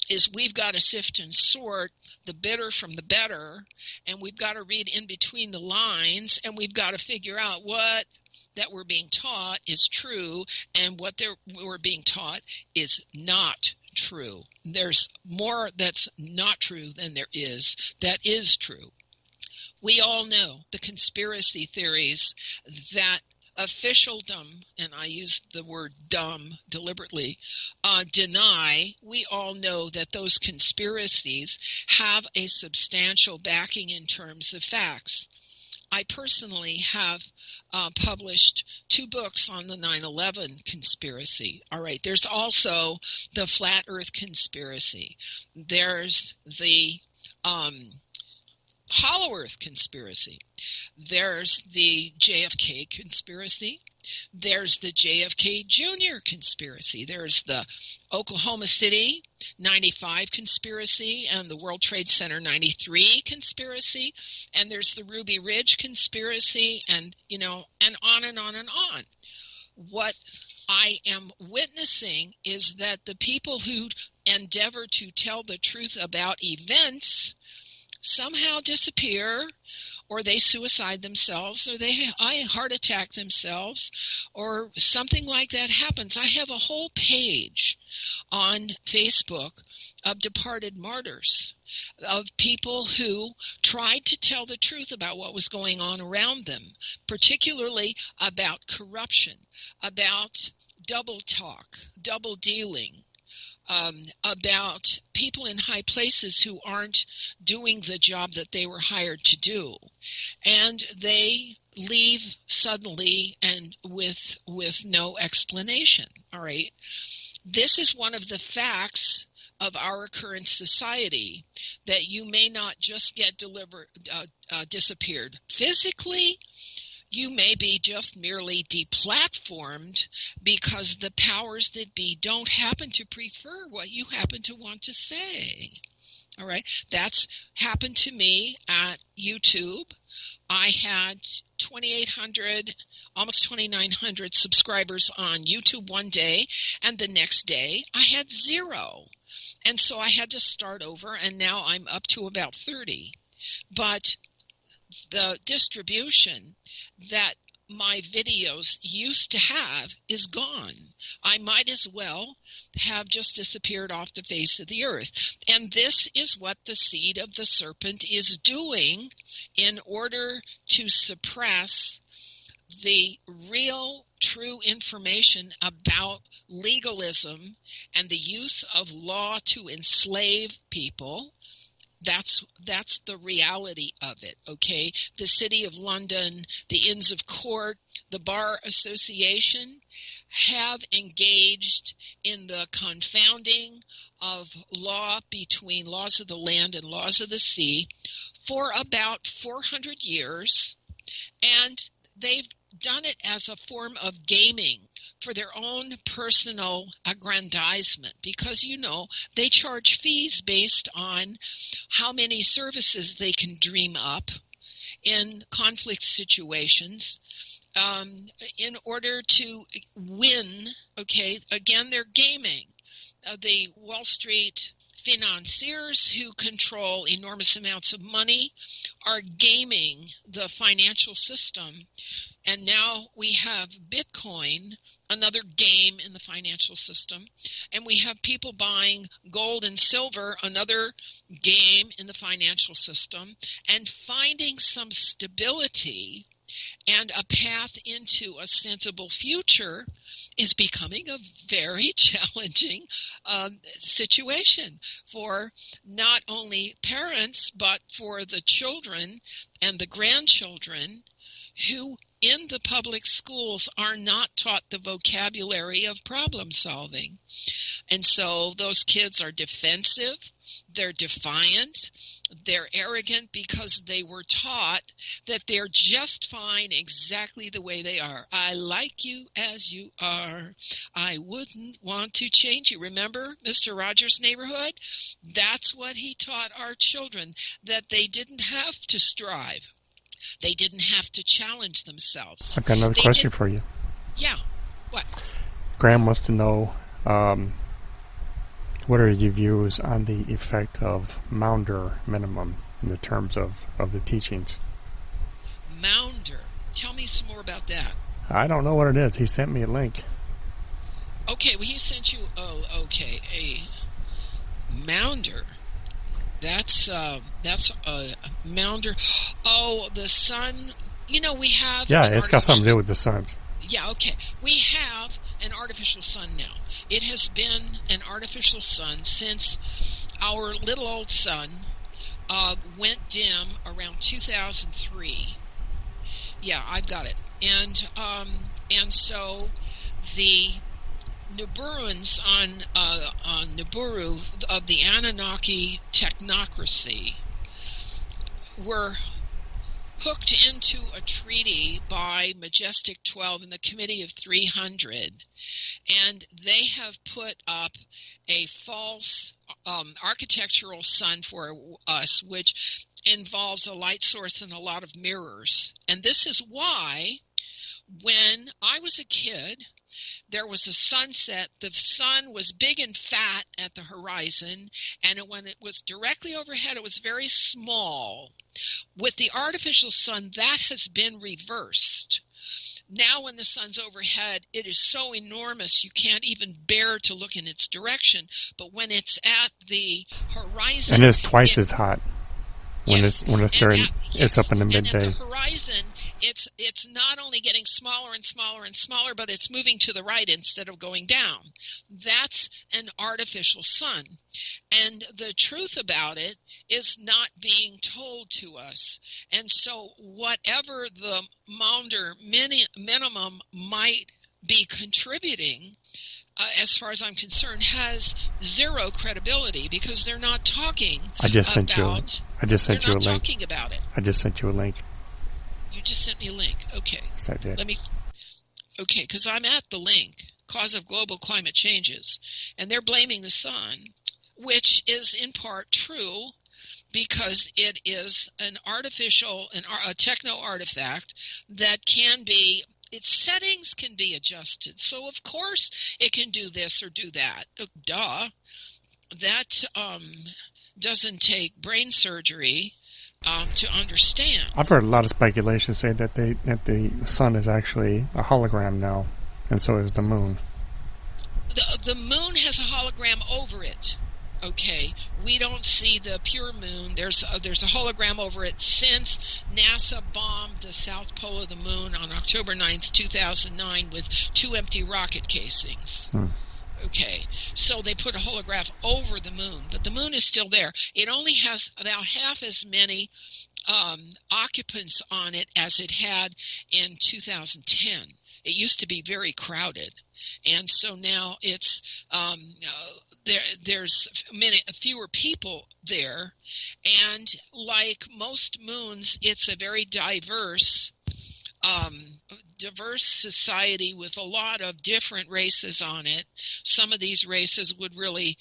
is we've got to sift and sort the bitter from the better, and we've got to read in between the lines, and we've got to figure out what that we're being taught is true and what we're being taught is not true. There's more that's not true than there is that is true. We all know the conspiracy theories that officialdom, and I use the word dumb deliberately, deny. We all know that those conspiracies have a substantial backing in terms of facts. I personally have published 2 books on the 9/11 conspiracy. All right, there's also the Flat Earth conspiracy. There's the Hollow Earth conspiracy. There's the JFK conspiracy. There's the JFK Jr. conspiracy. There's the Oklahoma City 95 conspiracy and the World Trade Center 93 conspiracy. And there's the Ruby Ridge conspiracy, and, and on and on and on. What I am witnessing is that the people who endeavor to tell the truth about events somehow disappear, or they suicide themselves, or they heart attack themselves, or something like that happens. I have a whole page on Facebook of departed martyrs, of people who tried to tell the truth about what was going on around them, particularly about corruption, about double talk, double dealing, about people in high places who aren't doing the job that they were hired to do. And they leave suddenly and with no explanation. All right. This is one of the facts of our current society, that you may not just get disappeared physically. You may be just merely deplatformed because the powers that be don't happen to prefer what you happen to want to say. All right. That's happened to me at YouTube. I had 2,800, almost 2,900 subscribers on YouTube one day, and the next day I had 0. And so I had to start over, and now I'm up to about 30. But the distribution that my videos used to have is gone. I might as well have just disappeared off the face of the earth. And this is what the seed of the serpent is doing in order to suppress the real, true information about legalism and the use of law to enslave people. That's the reality of it, okay? The City of London, the Inns of Court, the Bar Association have engaged in the confounding of law between laws of the land and laws of the sea for about 400 years, and they've done it as a form of gaming for their own personal aggrandizement, because, you know, they charge fees based on how many services they can dream up in conflict situations in order to win. Okay, again, they're gaming. The Wall Street financiers who control enormous amounts of money are gaming the financial system. And now we have Bitcoin, another game in the financial system. And we have people buying gold and silver, another game in the financial system. And finding some stability and a path into a sensible future is becoming a very challenging situation for not only parents, but for the children and the grandchildren who in the public schools are not taught the vocabulary of problem solving. And so those kids are defensive, they're defiant, they're arrogant because they were taught that they're just fine exactly the way they are. I like you as you are. I wouldn't want to change you. Remember Mr. Rogers' Neighborhood? That's what he taught our children, that they didn't have to strive. They didn't have to challenge themselves. I've got another question for you. Yeah. What? Graham wants to know, what are your views on the effect of Maunder minimum in the terms of the teachings? Maunder. Tell me some more about that. I don't know what it is. He sent me a link. Okay, well, he sent you, a Maunder. That's a Maunder. Oh, the sun. You know, we have... Yeah, it's got something to do with the suns. Yeah, okay. We have an artificial sun now. It has been an artificial sun since our little old sun went dim around 2003. Yeah, I've got it. And so the Nibiruans on Nibiru of the Anunnaki technocracy were hooked into a treaty by Majestic 12 and the Committee of 300, and they have put up a false architectural sun for us, which involves a light source and a lot of mirrors. And this is why, when I was a kid, there was a sunset. The sun was big and fat at the horizon, and when it was directly overhead, it was very small. With the artificial sun, that has been reversed. Now when the sun's overhead, it is so enormous you can't even bear to look in its direction. But when it's at the horizon... And it's twice as hot. When yes, it's during, it's up in the midday. And at the horizon, it's not only getting smaller and smaller and smaller, but it's moving to the right instead of going down. That's an artificial sun. And the truth about it is not being told to us. And so whatever the Maunder minimum might be contributing, as far as I'm concerned, has zero credibility, because they're not talking I just sent you a link. They're not talking about it. I just sent you a link. You just sent me a link. Okay. Yes, I did. Okay, because I'm at the link, cause of global climate changes, and they're blaming the sun, which is in part true, because it is an artificial, a techno artifact that can be... Its settings can be adjusted. So, of course, it can do this or do that. Duh. That doesn't take brain surgery. to understand. I've heard a lot of speculation say that the sun is actually a hologram now, and so is the moon. The moon has a hologram over it. Okay, we don't see the pure moon. There's a hologram over it since NASA bombed the south pole of the moon on October 9th, 2009 with 2 empty rocket casings. Okay, so they put a holograph over the moon, but the moon is still there. It only has about half as many occupants on it as it had in 2010. It used to be very crowded, and so now it's there's fewer people there, and like most moons, it's a very diverse society with a lot of different races on it. Some of these races would really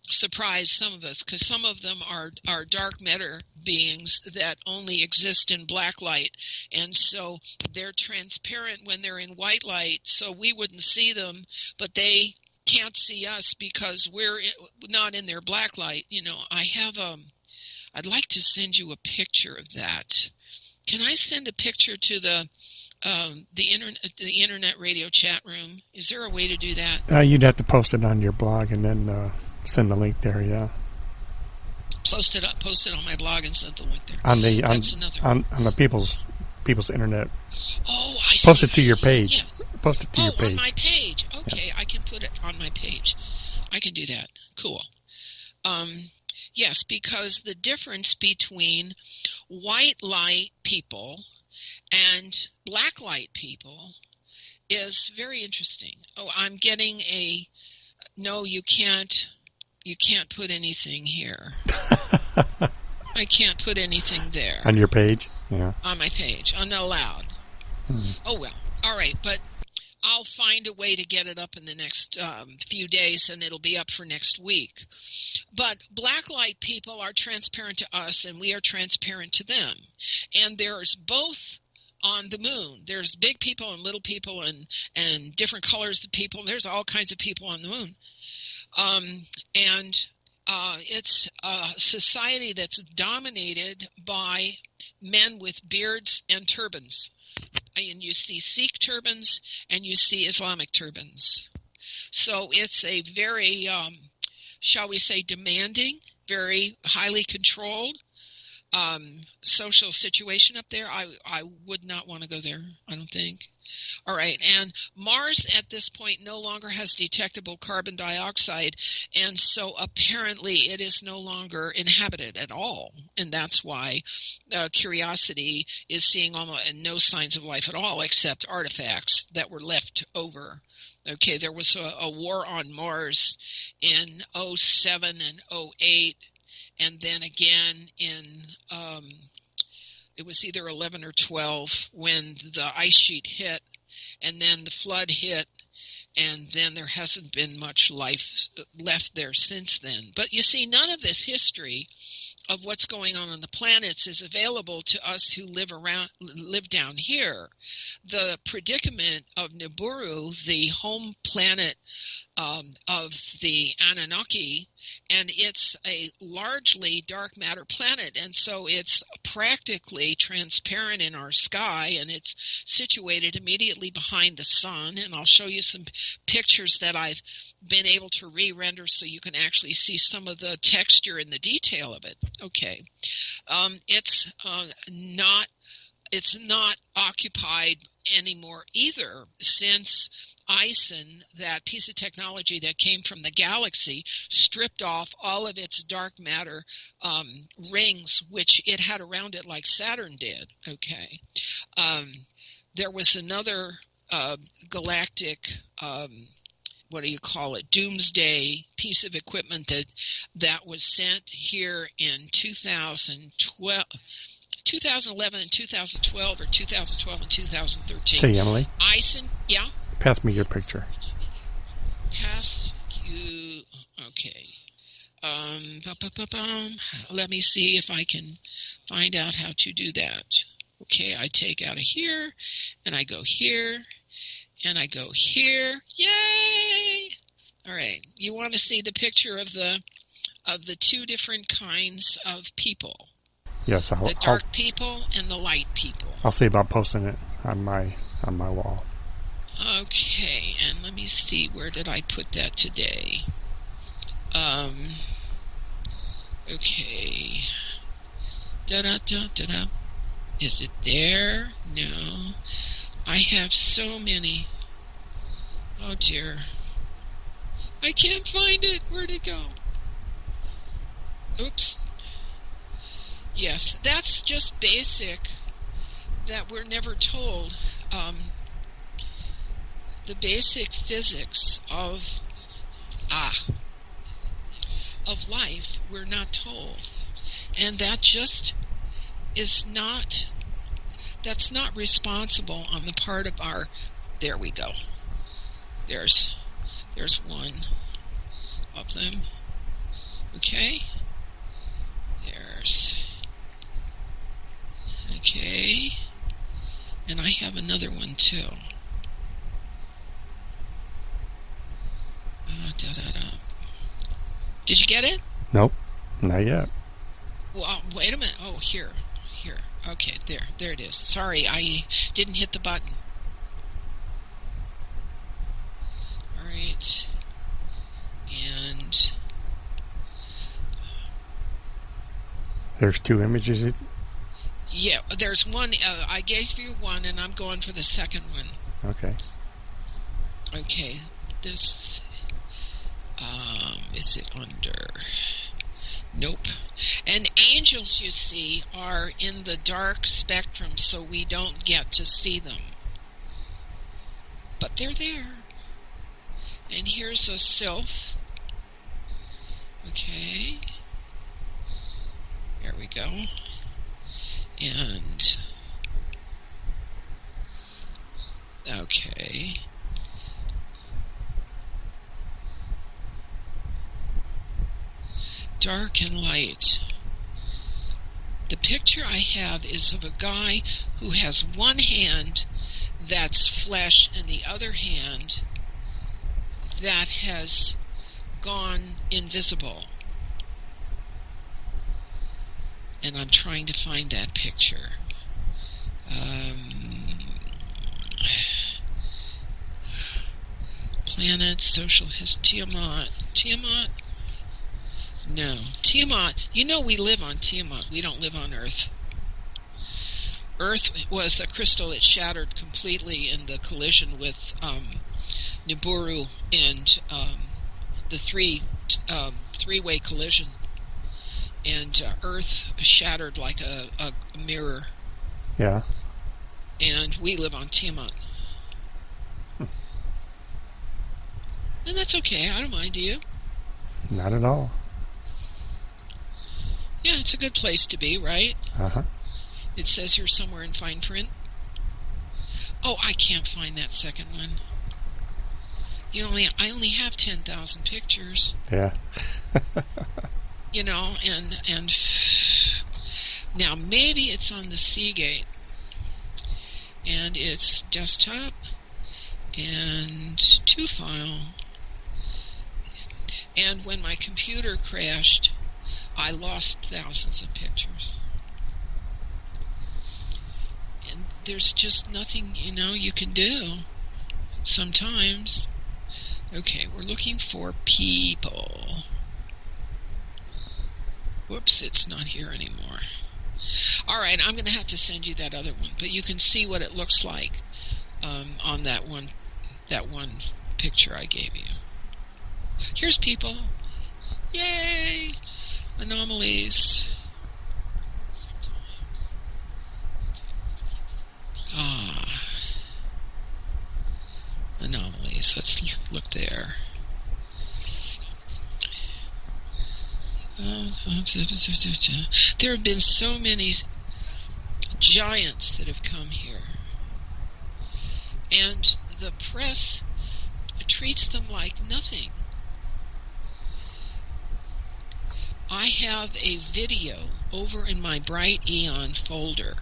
surprise some of us because some of them are dark matter beings that only exist in black light, and so they're transparent when they're in white light, so we wouldn't see them, but they can't see us because we're not in their black light. I have I'd like to send you a picture of that. Can I send a picture to the internet radio chat room? Is there a way to do that? You'd have to post it on your blog and then send the link there. Yeah. Post it on my blog and send the link there. On the people's internet. Oh, I see. Post it to your page. Yeah. Post it to your page. On my page. Okay, yeah. I can put it on my page. I can do that. Cool. Yes, because the difference between white light people and black light people is very interesting. Oh, I'm getting no, you can't put anything here. I can't put anything there. On your page? Yeah. On my page. Not allowed. Oh, well. All right, but I'll find a way to get it up in the next few days, and it'll be up for next week. But black light people are transparent to us, and we are transparent to them. And there's both on the moon. There's big people and little people and different colors of people. There's all kinds of people on the moon. It's a society that's dominated by men with beards and turbans. And you see Sikh turbans and you see Islamic turbans. So it's a very, shall we say, demanding, very highly controlled social situation up there. I would not want to go there, I don't think. All right, and Mars at this point no longer has detectable carbon dioxide, and so apparently it is no longer inhabited at all, and that's why Curiosity is seeing almost no signs of life at all except artifacts that were left over. Okay, there was a war on Mars in 2007 and 2008, and then again in it was either 11 or 12 when the ice sheet hit, and then the flood hit, and then there hasn't been much life left there since then. But you see, none of this history of what's going on the planets is available to us who live down here. The predicament of Nibiru, the home planet of the Anunnaki, and it's a largely dark matter planet, and so it's practically transparent in our sky, and it's situated immediately behind the sun. And I'll show you some pictures that I've been able to re-render so you can actually see some of the texture and the detail of it. Okay, it's not occupied anymore either, since Eisen, that piece of technology that came from the galaxy, stripped off all of its dark matter rings, which it had around it like Saturn did. Okay, there was another galactic, doomsday piece of equipment that was sent here in 2011 and 2012, or 2012 and 2013. Say, Emily. Eisen, yeah? Pass me your picture. Pass you, okay. Let me see if I can find out how to do that. Okay, I take out of here, and I go here, and I go here. Yay! All right, you want to see the picture of the two different kinds of people. Yes, the dark people and the light people. I'll see about posting it on my wall. Okay, and let me see, where did I put that today? Okay. Da-da-da-da-da. Is it there? No. I have so many. Oh, dear. I can't find it. Where'd it go? Oops. Yes, that's just basic that we're never told. The basic physics of life, we're not told. And that just is not, that's not responsible on the part of our, there we go. There's one of them. Okay. Okay. And I have another one too. Did you get it? Nope, not yet. Well, wait a minute. Oh, here. Okay, there it is. Sorry, I didn't hit the button. All right. And there's two images. Yeah, there's one. I gave you one, and I'm going for the second one. Okay. Okay. This. Is it under? Nope. And angels, you see, are in the dark spectrum, so we don't get to see them. But they're there. And here's a sylph. Okay. There we go. And okay. Dark and light. The picture I have is of a guy who has one hand that's flesh and the other hand that has gone invisible. And I'm trying to find that picture. Planet, social history, Tiamat? No. Tiamat, you know we live on Tiamat. We don't live on Earth. Earth was a crystal that shattered completely in the collision with Nibiru and the three-way collision. And Earth shattered like a mirror. Yeah. And we live on Tiamat. And that's okay. I don't mind, do you? Not at all. Yeah, it's a good place to be, right? Uh-huh. It says here somewhere in fine print. Oh, I can't find that second one. I only have 10,000 pictures. Yeah. You know, and now maybe it's on the Seagate, and it's desktop and to file. And when my computer crashed, I lost thousands of pictures. And there's just nothing, you can do sometimes. Okay, we're looking for people. Whoops, it's not here anymore. All right, I'm going to have to send you that other one, but you can see what it looks like on that one picture I gave you. Here's people. Yay! Anomalies. Anomalies. Let's look there. There have been so many giants that have come here, and the press treats them like nothing. I have a video over in my Bright Eon folder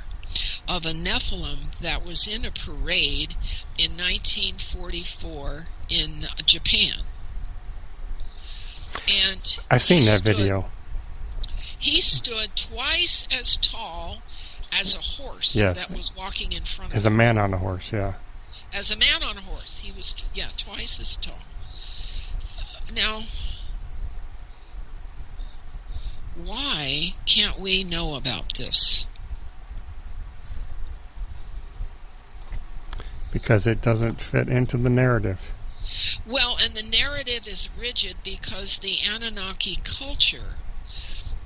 of a Nephilim that was in a parade in 1944 in Japan. And I've seen that video. He stood twice as tall as a horse that was walking in front of him. As a man on a horse, yeah. As a man on a horse. He was, twice as tall. Now, why can't we know about this? Because it doesn't fit into the narrative. Well, and the narrative is rigid because the Anunnaki culture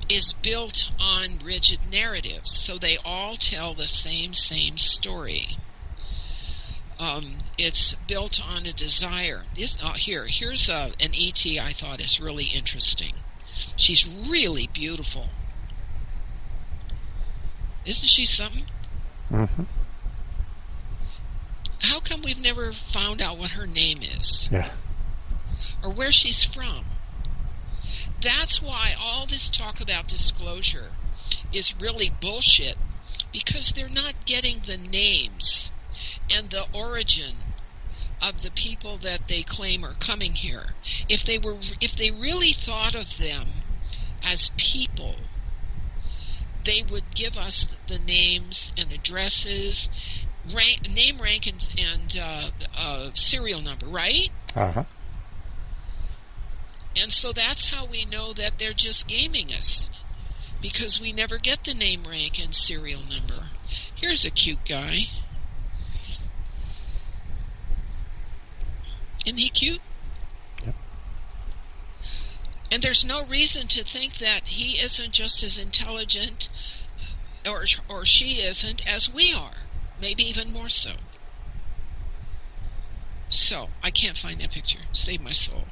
is built on rigid narratives, so they all tell the same story. It's built on a desire. Here's an ET I thought is really interesting. She's really beautiful. Isn't she something? Mm-hmm. How come we've never found out what her name is? Yeah. Or where she's from? That's why all this talk about disclosure is really bullshit, because they're not getting the names and the origin of the people that they claim are coming here. If they really thought of them as people, they would give us the names and addresses, name, rank, and serial number, right? Uh-huh. And so that's how we know that they're just gaming us, because we never get the name, rank, and serial number. Here's a cute guy. Isn't he cute? Yep. And there's no reason to think that he isn't just as intelligent, or she isn't, as we are. Maybe even more so. So, I can't find that picture. Save my soul.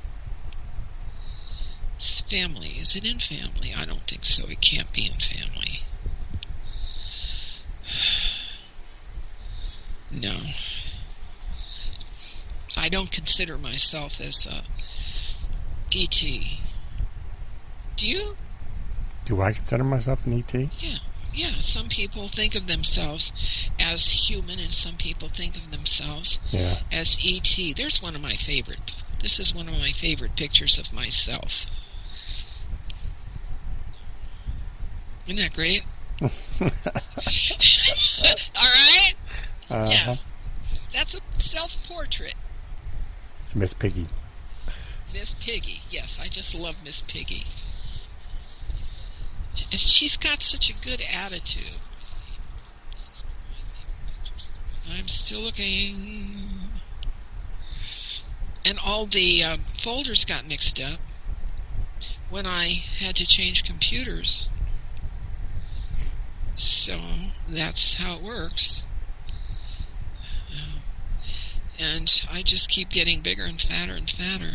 Family. Is it in family? I don't think so. It can't be in family. No. I don't consider myself as a ET. Do you? Do I consider myself an ET? Yeah. Some people think of themselves as human, and some people think of themselves as ET. This is one of my favorite pictures of myself. Isn't that great? All right? Uh-huh. Yes. That's a self-portrait. Miss Piggy. Miss Piggy. Yes, I just love Miss Piggy. She's got such a good attitude. I'm still looking. And all the folders got mixed up when I had to change computers. So that's how it works. And I just keep getting bigger and fatter and fatter.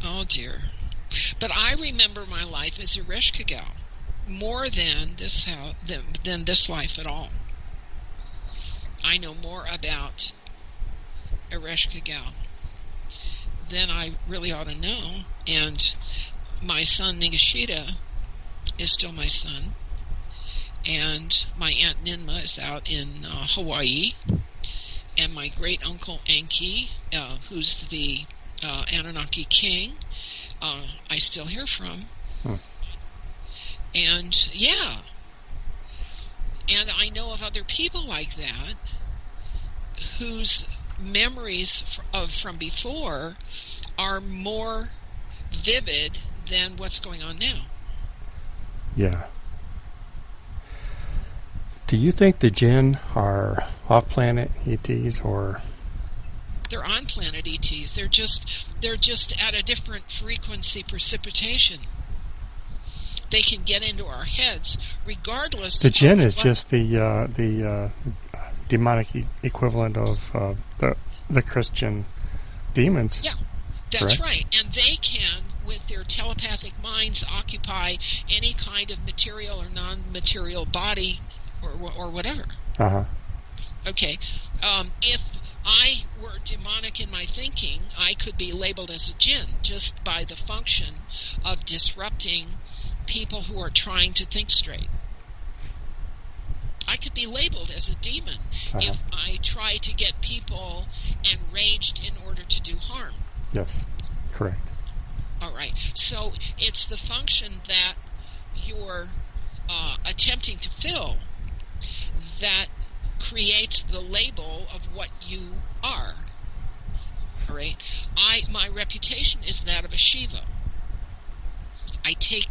Oh dear. But I remember my life as a Reshka gal more than this life at all. I know more about a Reshka gal than I really ought to know. And my son Nigashita is still my son. And my Aunt Ninma is out in Hawaii. And my great-uncle Enki, who's the Anunnaki king, I still hear from. And, and I know of other people like that whose memories from before are more vivid than what's going on now. Yeah. Do you think the Jinn are off-planet ETs, or? They're on-planet ETs. They're just at a different frequency precipitation. They can get into our heads, regardless. The Jinn is just the demonic equivalent of the Christian demons. Yeah, that's right. And they can, with their telepathic minds, occupy any kind of material or non-material body or whatever. Uh-huh. Okay. If I were demonic in my thinking, I could be labeled as a Jinn just by the function of disrupting people who are trying to think straight. I could be labeled as a demon if I try to get people enraged in order to do harm. Yes, correct. All right. So it's the function that you're attempting to fill that creates the label of what you are. All right. My reputation is that of a Shiva. I take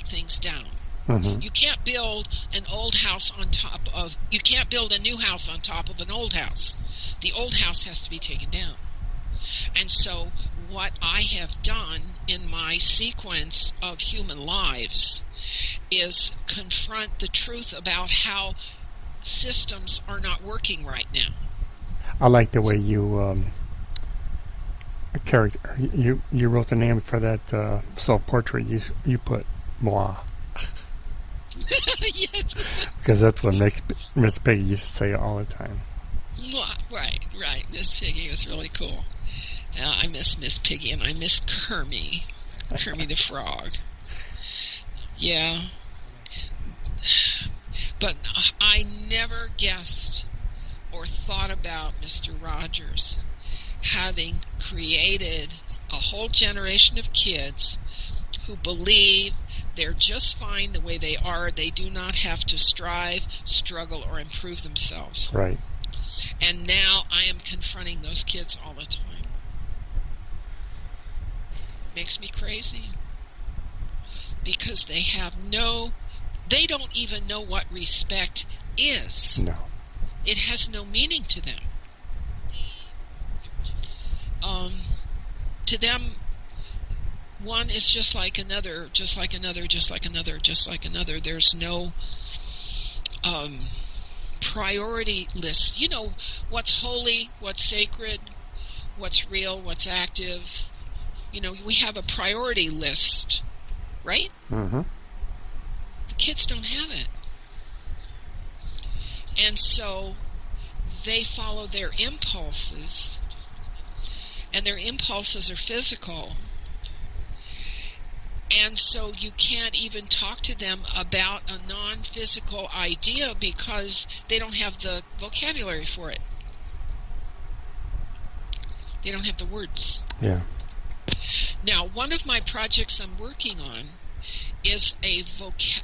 things down. Mm-hmm. You can't build an old house on top of. You can't build a new house on top of an old house. The old house has to be taken down. And so, what I have done in my sequence of human lives is confront the truth about how systems are not working right now. I like the way you character you wrote the name for that self-portrait. You put moi. Yes. Because that's what Miss Piggy used to say all the time. Right. Miss Piggy was really cool. I miss Miss Piggy, and I miss Kermie the Frog. Yeah. But I never guessed or thought about Mr. Rogers having created a whole generation of kids who believe they're just fine the way they are. They do not have to strive, struggle, or improve themselves. Right. And now I am confronting those kids all the time. Makes me crazy. Because they don't even know what respect is. No. It has no meaning to them. To them, one is just like another, just like another, just like another, just like another. There's no priority list. You know, what's holy, what's sacred, what's real, what's active. You know, we have a priority list, right? Mm-hmm. The kids don't have it. And so they follow their impulses, and their impulses are physical. And so you can't even talk to them about a non-physical idea because they don't have the vocabulary for it. They don't have the words. Yeah. Now, one of my projects I'm working on is a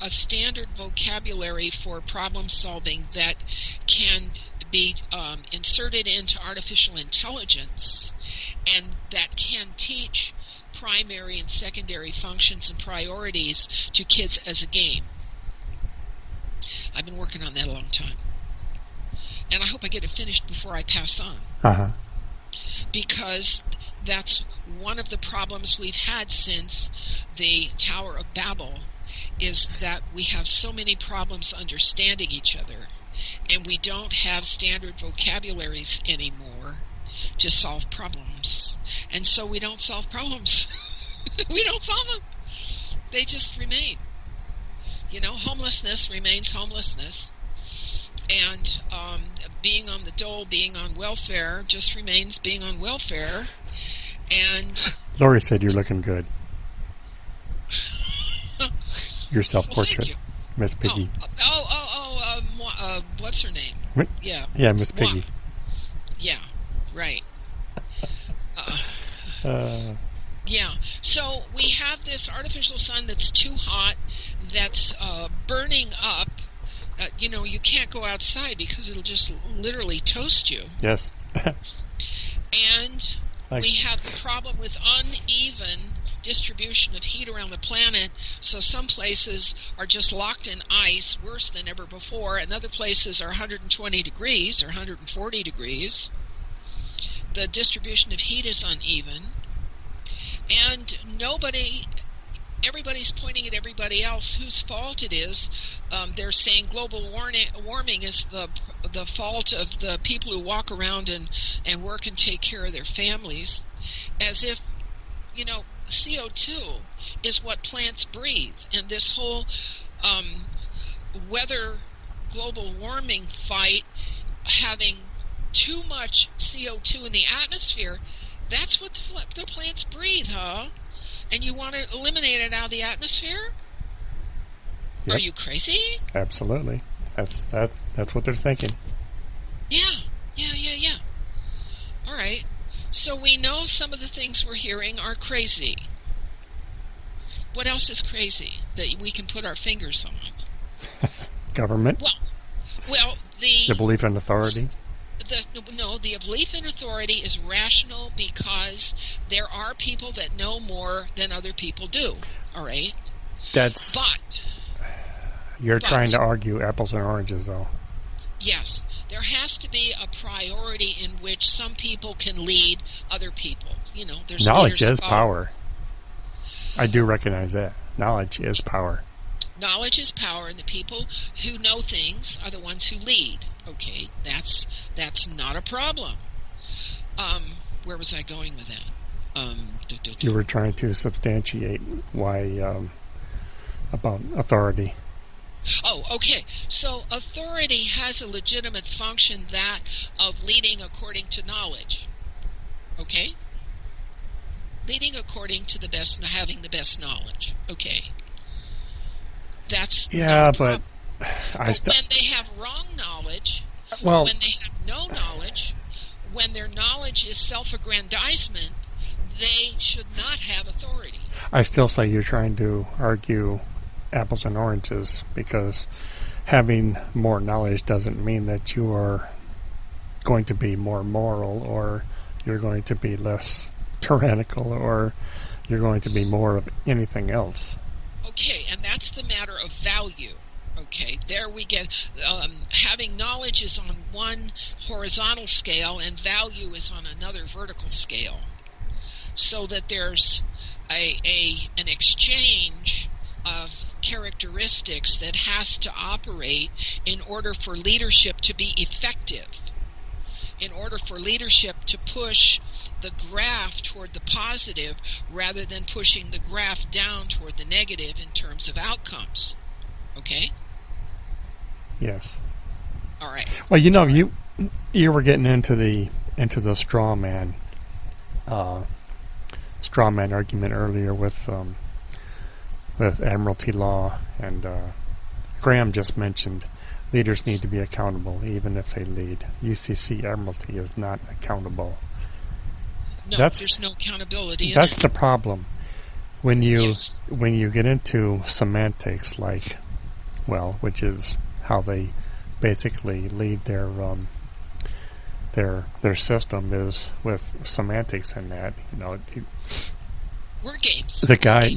standard vocabulary for problem solving that can be inserted into artificial intelligence, and that can teach primary and secondary functions and priorities to kids as a game. I've been working on that a long time, and I hope I get it finished before I pass on. Uh-huh. Because that's one of the problems we've had since the Tower of Babel, is that we have so many problems understanding each other, and we don't have standard vocabularies anymore to solve problems. And so we don't solve problems. We don't solve them. They just remain. You know, homelessness remains homelessness. And being on the dole, being on welfare, just remains being on welfare. And Lori said you're looking good. Your self-portrait, well, Miss Piggy. What's her name? Yeah, Miss Piggy. Yeah, right. Yeah, so we have this artificial sun that's too hot, that's burning up. You know, you can't go outside because it'll just literally toast you. Yes. And we have the problem with uneven distribution of heat around the planet, so some places are just locked in ice, worse than ever before, and other places are 120 degrees or 140 degrees. The distribution of heat is uneven, and everybody's pointing at everybody else whose fault it is. They're saying global warming is the fault of the people who walk around and work and take care of their families, as if, you know, CO2 is what plants breathe, and this whole weather global warming fight, having too much CO2 in the atmosphere, that's what the plants breathe, huh? And you want to eliminate it out of the atmosphere? Yep. Are you crazy? Absolutely. That's what they're thinking. Yeah. All right. So we know some of the things we're hearing are crazy. What else is crazy that we can put our fingers on? Government? Well, the belief in authority? The belief in authority is rational because there are people that know more than other people do. All right? You're trying to argue apples and oranges, though. Yes. There has to be a priority in which some people can lead other people. There's knowledge is power. I do recognize that. Knowledge is power. Knowledge is power, and the people who know things are the ones who lead. Okay, that's not a problem. Where was I going with that? You were trying to substantiate why about authority. Oh, okay. So authority has a legitimate function, that of leading according to knowledge. Okay? Leading according to having the best knowledge. Okay. That's but when they have wrong knowledge, when they have no knowledge, when their knowledge is self-aggrandizement, they should not have authority. I still say you're trying to argue apples and oranges, because having more knowledge doesn't mean that you are going to be more moral, or you're going to be less tyrannical, or you're going to be more of anything else. Okay, and that's the matter of value. Okay, there we get having knowledge is on one horizontal scale and value is on another vertical scale, so that there's an exchange of characteristics that has to operate in order for leadership to be effective, in order for leadership to push the graph toward the positive rather than pushing the graph down toward the negative in terms of outcomes. Okay? Yes. All right. Well, you were getting into the straw man argument earlier with admiralty law, and Graham just mentioned leaders need to be accountable even if they lead. UCC Admiralty is not accountable. No, there's no accountability. That's the problem. When you get into semantics, which is how they basically lead their system, is with semantics and that. Word games. The guy,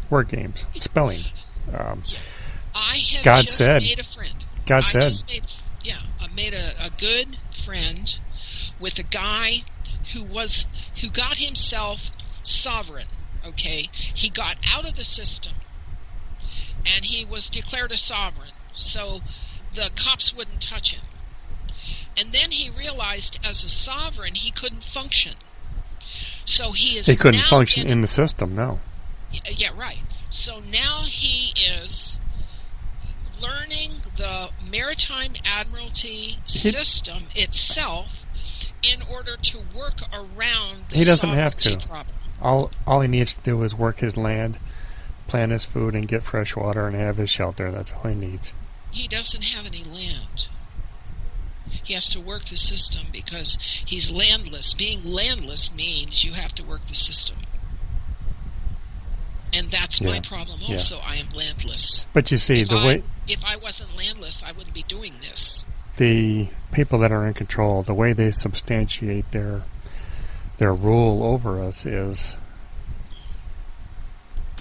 word games, spelling. I have God just said. made a friend. God said. I made a good friend with a guy who got himself sovereign. Okay, he got out of the system, and he was declared a sovereign, so the cops wouldn't touch him. And then he realized, as a sovereign, he couldn't function. So he couldn't function in the system. No. Yeah, right. So now he is learning the maritime admiralty system itself in order to work around the he doesn't have to. problem. All he needs to do is work his land, plant his food, and get fresh water and have his shelter. That's all he needs. He doesn't have any land. He has to work the system because he's landless. Being landless means you have to work the system. And that's my problem also. I am landless. But you see, if I wasn't landless, I wouldn't be doing this. The people that are in control, the way they substantiate their rule over us is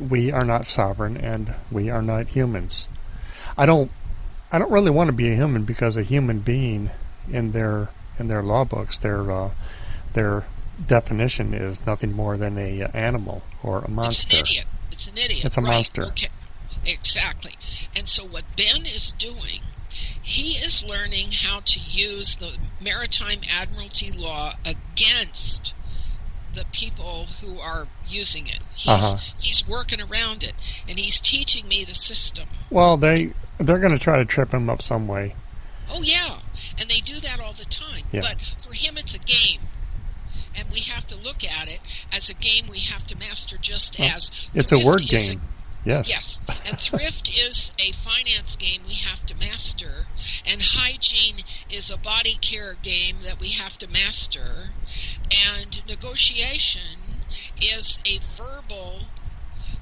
we are not sovereign and we are not humans. I don't really want to be a human, because a human being in their law books, their definition is nothing more than a animal or a monster. It's an idiot. It's a monster. Okay. Exactly. And so what Ben is doing, he is learning how to use the maritime admiralty law against the people who are using it. He's working around it, and he's teaching me the system. Well, they're going to try to trip him up some way. Oh, yeah, and they do that all the time. Yeah. But for him, it's a game, and we have to look at it as a game we have to master, just as it's a word game. Yes, and thrift is a finance game we have to master, and hygiene is a body care game that we have to master, and negotiation is a verbal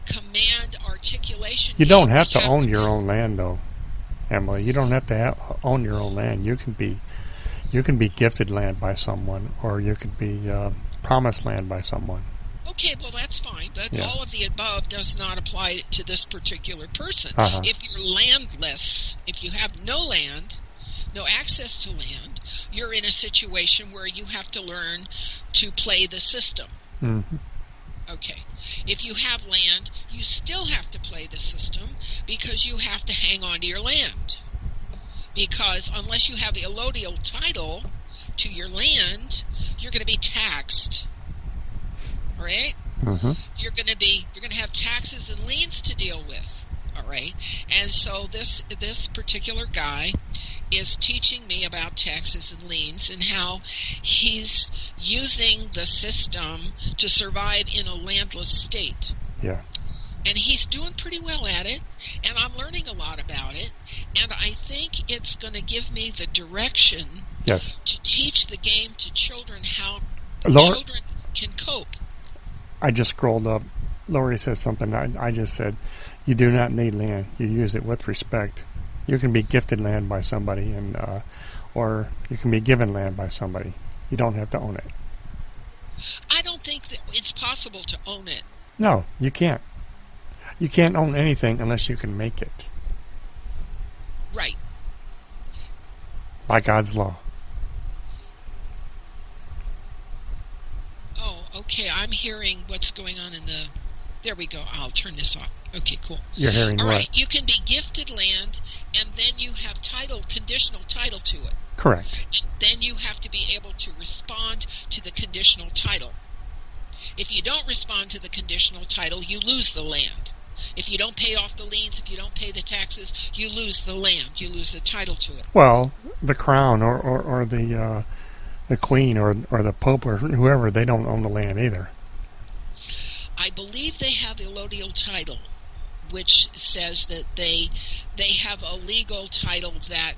command articulation. You don't have to own your own land, though, Emily. You don't have to own your own land. You can be gifted land by someone, or you could be promised land by someone. Okay, well, that's fine, but Yeah. all of the above does not apply to this particular person. Uh-huh. If you're landless, if you have no land, no access to land, you're in a situation where you have to learn to play the system. Mm-hmm. Okay. If you have land, you still have to play the system because you have to hang on to your land. Because unless you have the allodial title to your land, you're going to be taxed. All right? Mm-hmm. You're going to have taxes and liens to deal with. All right? And so this particular guy is teaching me about taxes and liens and how he's using the system to survive in a landless state. Yeah. And he's doing pretty well at it, and I'm learning a lot about it, and I think it's going to give me the direction Yes. to teach the game to children how children can cope. I just scrolled up. Lori said something. I just said, you do not need land. You use it with respect. You can be gifted land by somebody, or you can be given land by somebody. You don't have to own it. I don't think that it's possible to own it. No, you can't. You can't own anything unless you can make it. Right. By God's law. Oh, okay. I'm hearing what's going on in the... There we go. I'll turn this off. Okay, cool. You're hearing All what? right. You can be gifted land, and then you have conditional title to it. Correct. And then you have to be able to respond to the conditional title. If you don't respond to the conditional title, you lose the land. If you don't pay off the liens, if you don't pay the taxes, you lose the land. You lose the title to it. Well, the crown or the queen or the pope or whoever, they don't own the land either. I believe they have the allodial title, which says that they have a legal title that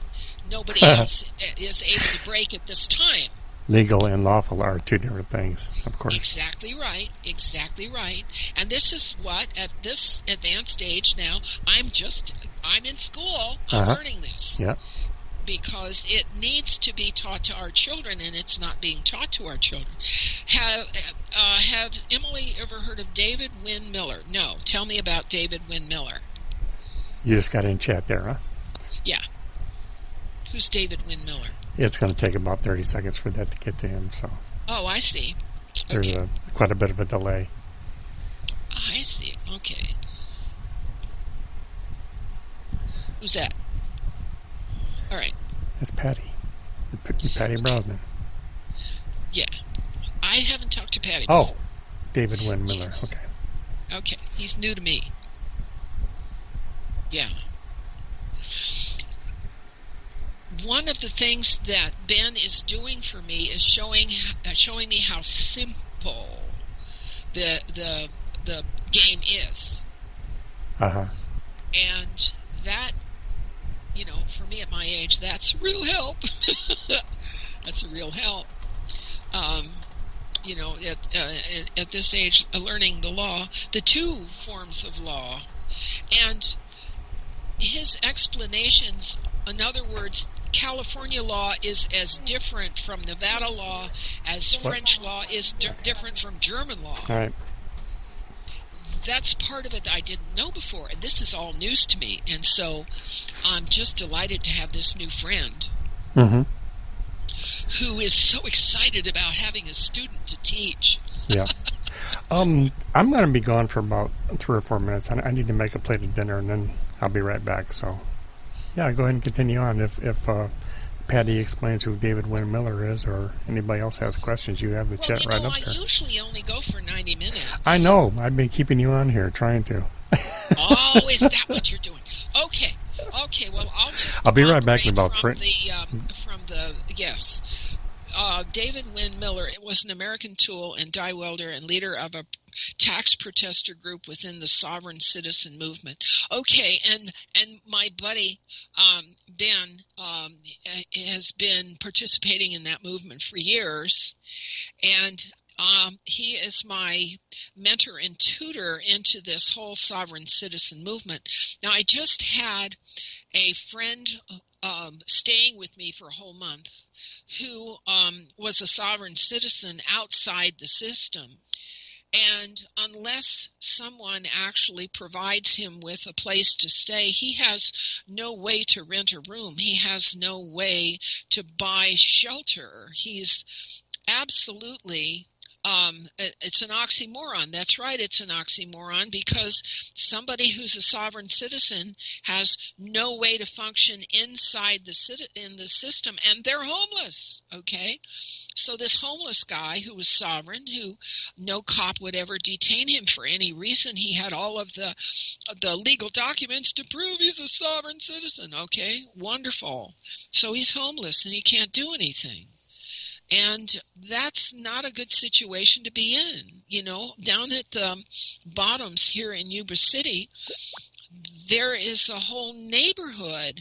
nobody else is able to break at this time. Legal and lawful are two different things, of course. Exactly right. Exactly right. And this is what, at this advanced age now, I'm in school. I'm learning this. Yeah. Because it needs to be taught to our children, and it's not being taught to our children. Have Emily ever heard of David Wynn Miller? No. Tell me about David Wynn Miller. You just got in chat there, huh? Yeah. Who's David Wynn Miller? It's going to take about 30 seconds for that to get to him, so. Oh, I see. There's Okay. quite a bit of a delay. I see. Okay. Who's that? All right. It's Patty. Patty Brosnan. Yeah. I haven't talked to Patty before. Oh, David Wynn Miller. Yeah. Okay. Okay. He's new to me. Yeah. One of the things that Ben is doing for me is showing me how simple the game is. Uh-huh. And that, for me at my age, that's real help. That's a real help. At this age, learning the law, the two forms of law, and his explanations, in other words, California law is as different from Nevada law as French law is different from German law. All right. That's part of it that I didn't know before, and this is all news to me. And so I'm just delighted to have this new friend who is so excited about having a student to teach. Yeah. I'm going to be gone for about 3 or 4 minutes. I need to make a plate of dinner, and then I'll be right back. So, yeah, go ahead and continue on. If Patty explains who David Wynn Miller is, or anybody else has questions, you have the chat right up there. I usually only go for 90 minutes. I know. I've been keeping you on here, trying to. Oh, is that what you're doing? Okay. Well, I'll be right back in about 3. Yes. David Wynn Miller was an American tool and die welder and leader of a tax protester group within the sovereign citizen movement. Okay, and my buddy Ben has been participating in that movement for years, and he is my mentor and tutor into this whole sovereign citizen movement. Now, I just had a friend staying with me for a whole month who was a sovereign citizen outside the system. And unless someone actually provides him with a place to stay, he has no way to rent a room. He has no way to buy shelter. He's absolutely, it's an oxymoron. That's right, it's an oxymoron, because somebody who's a sovereign citizen has no way to function inside in the system, and they're homeless, okay? So this homeless guy who was sovereign, who no cop would ever detain him for any reason, he had all of the legal documents to prove he's a sovereign citizen, okay? Wonderful. So he's homeless and he can't do anything. And that's not a good situation to be in. You know, down at the bottoms here in Yuba City, there is a whole neighborhood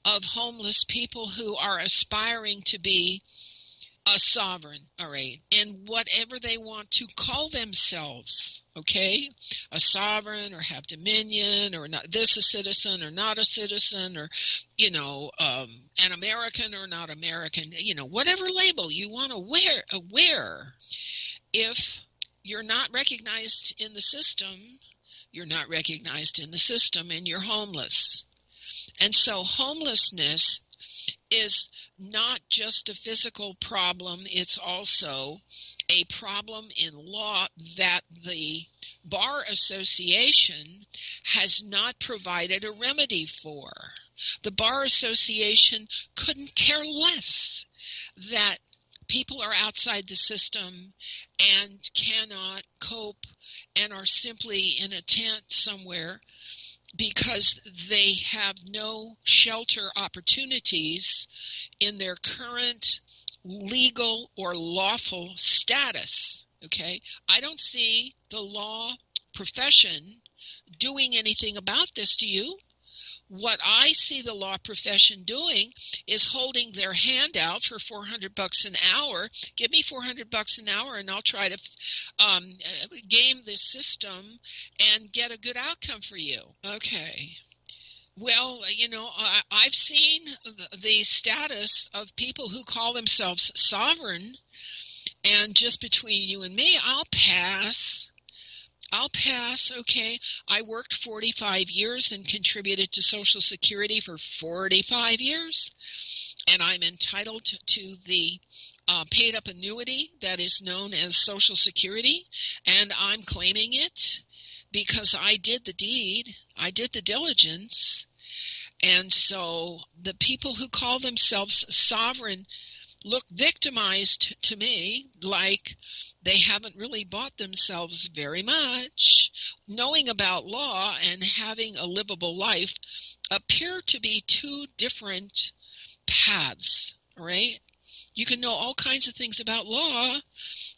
of homeless people who are aspiring to be a sovereign, all right, and whatever they want to call themselves, okay, a sovereign or have dominion or not, this a citizen or not a citizen, or, you know, an American or not American, you know, whatever label you want to wear. If you're not recognized in the system, you're not recognized in the system and you're homeless. And so homelessness is not just a physical problem, it's also a problem in law that the Bar Association has not provided a remedy for. The Bar Association couldn't care less that people are outside the system and cannot cope and are simply in a tent somewhere because they have no shelter opportunities in their current legal or lawful status, okay? I don't see the law profession doing anything about this, do you? What I see the law profession doing is holding their hand out for $400 an hour. Give me $400 an hour and I'll try to game this system and get a good outcome for you. Okay. Well, you know, I've seen the status of people who call themselves sovereign, and just between you and me, I'll pass, okay? I worked 45 years and contributed to Social Security for 45 years, and I'm entitled to the paid-up annuity that is known as Social Security, and I'm claiming it because I did the deed, I did the diligence, and so the people who call themselves sovereign look victimized to me, like they haven't really bought themselves very much. Knowing about law and having a livable life appear to be two different paths, right? You can know all kinds of things about law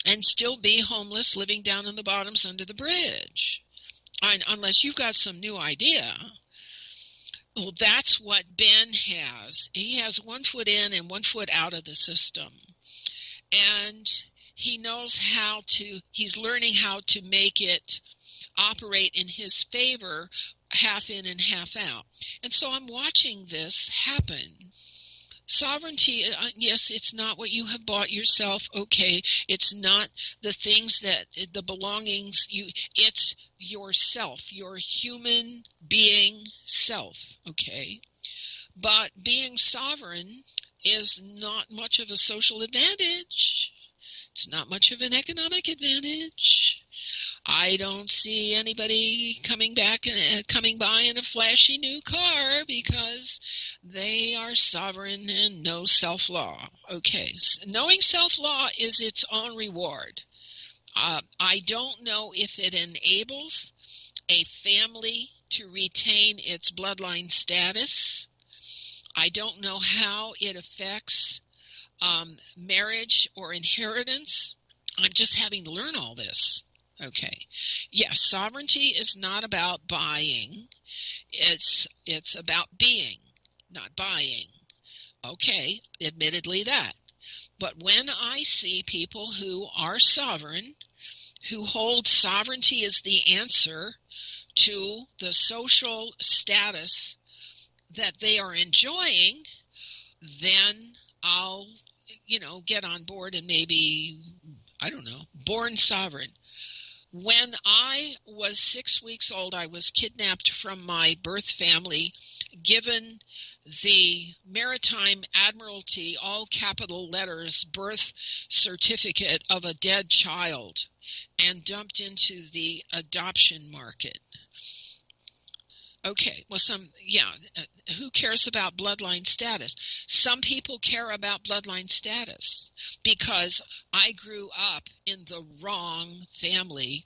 and still be homeless living down in the bottoms under the bridge, unless you've got some new idea. Well, that's what Ben has. He has 1 foot in and 1 foot out of the system. And he knows he's learning how to make it operate in his favor, half in and half out. And so I'm watching this happen. Sovereignty, yes, it's not what you have bought yourself, okay. It's not the things the belongings, it's yourself, your human being self, okay. But being sovereign is not much of a social advantage. It's not much of an economic advantage. I don't see anybody coming by in a flashy new car because they are sovereign and know self-law. Okay, knowing self-law is its own reward. I don't know if it enables a family to retain its bloodline status. I don't know how it affects marriage or inheritance. I'm just having to learn all this. Okay. Yes, sovereignty is not about buying. It's about being, not buying. Okay, admittedly that. But when I see people who are sovereign, who hold sovereignty as the answer to the social status that they are enjoying, then I'll, get on board and maybe, I don't know, born sovereign. When I was 6 weeks old, I was kidnapped from my birth family, given the Maritime Admiralty, all capital letters, birth certificate of a dead child, and dumped into the adoption market. Okay, well, who cares about bloodline status? Some people care about bloodline status because I grew up in the wrong family,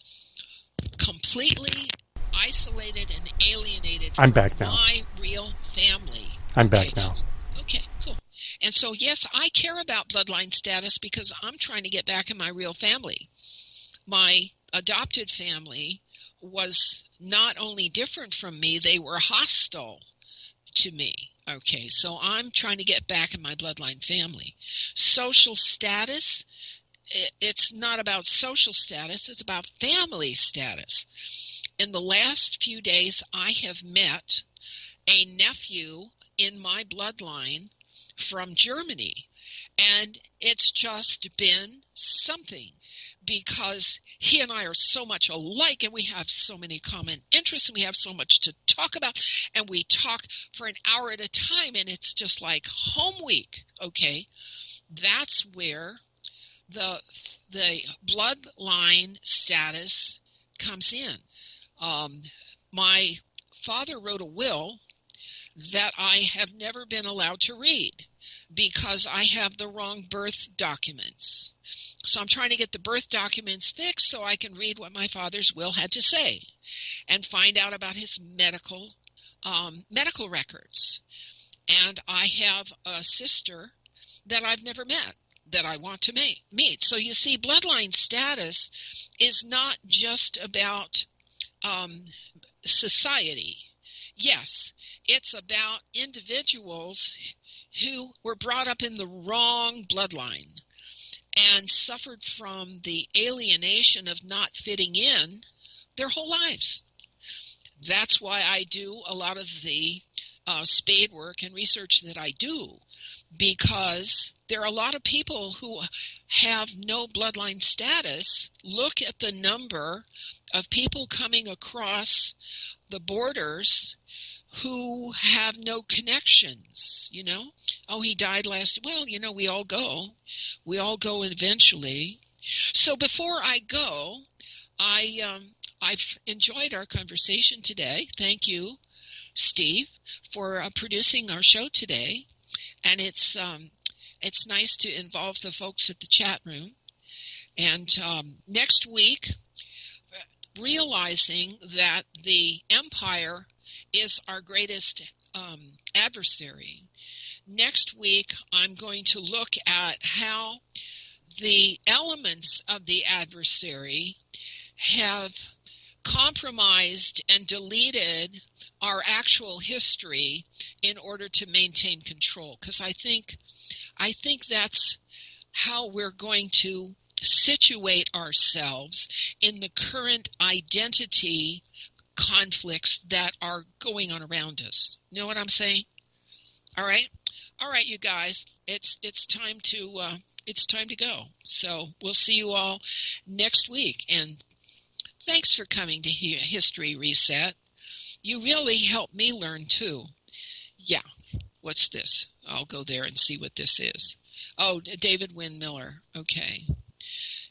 completely isolated and alienated I'm from back now. my real family. I'm back now. Okay, cool. And so, yes, I care about bloodline status because I'm trying to get back in my real family. My adopted family was not only different from me, they were hostile to me. Okay, so I'm trying to get back in my bloodline family. Social status, it's not about social status, it's about family status. In the last few days, I have met a nephew in my bloodline from Germany, and it's just been something, because he and I are so much alike, and we have so many common interests, and we have so much to talk about, and we talk for an hour at a time, and it's just like home week. Okay, that's where the bloodline status comes in. My father wrote a will that I have never been allowed to read because I have the wrong birth documents. So I'm trying to get the birth documents fixed so I can read what my father's will had to say and find out about his medical records. And I have a sister that I've never met that I want to meet. So you see, bloodline status is not just about society. Yes, it's about individuals who were brought up in the wrong bloodline and suffered from the alienation of not fitting in their whole lives. That's why I do a lot of the spade work and research that I do, because there are a lot of people who have no bloodline status. Look at the number of people coming across the borders who have no connections, Oh, he died last. Well, we all go. We all go eventually. So before I go, I've enjoyed our conversation today. Thank you, Steve, for producing our show today. And it's nice to involve the folks at the chat room. And next week, realizing that the empire is our greatest adversary, next week I'm going to look at how the elements of the adversary have compromised and deleted our actual history in order to maintain control, because I think that's how we're going to situate ourselves in the current identity conflicts that are going on around us. You know what I'm saying? All right, you guys. It's time to go. So we'll see you all next week. And thanks for coming to History Reset. You really helped me learn too. Yeah. What's this? I'll go there and see what this is. Oh, David Wynn Miller. Okay.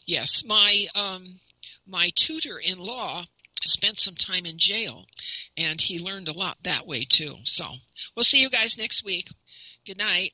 Yes, my tutor in law spent some time in jail, and he learned a lot that way too. So we'll see you guys next week. Good night.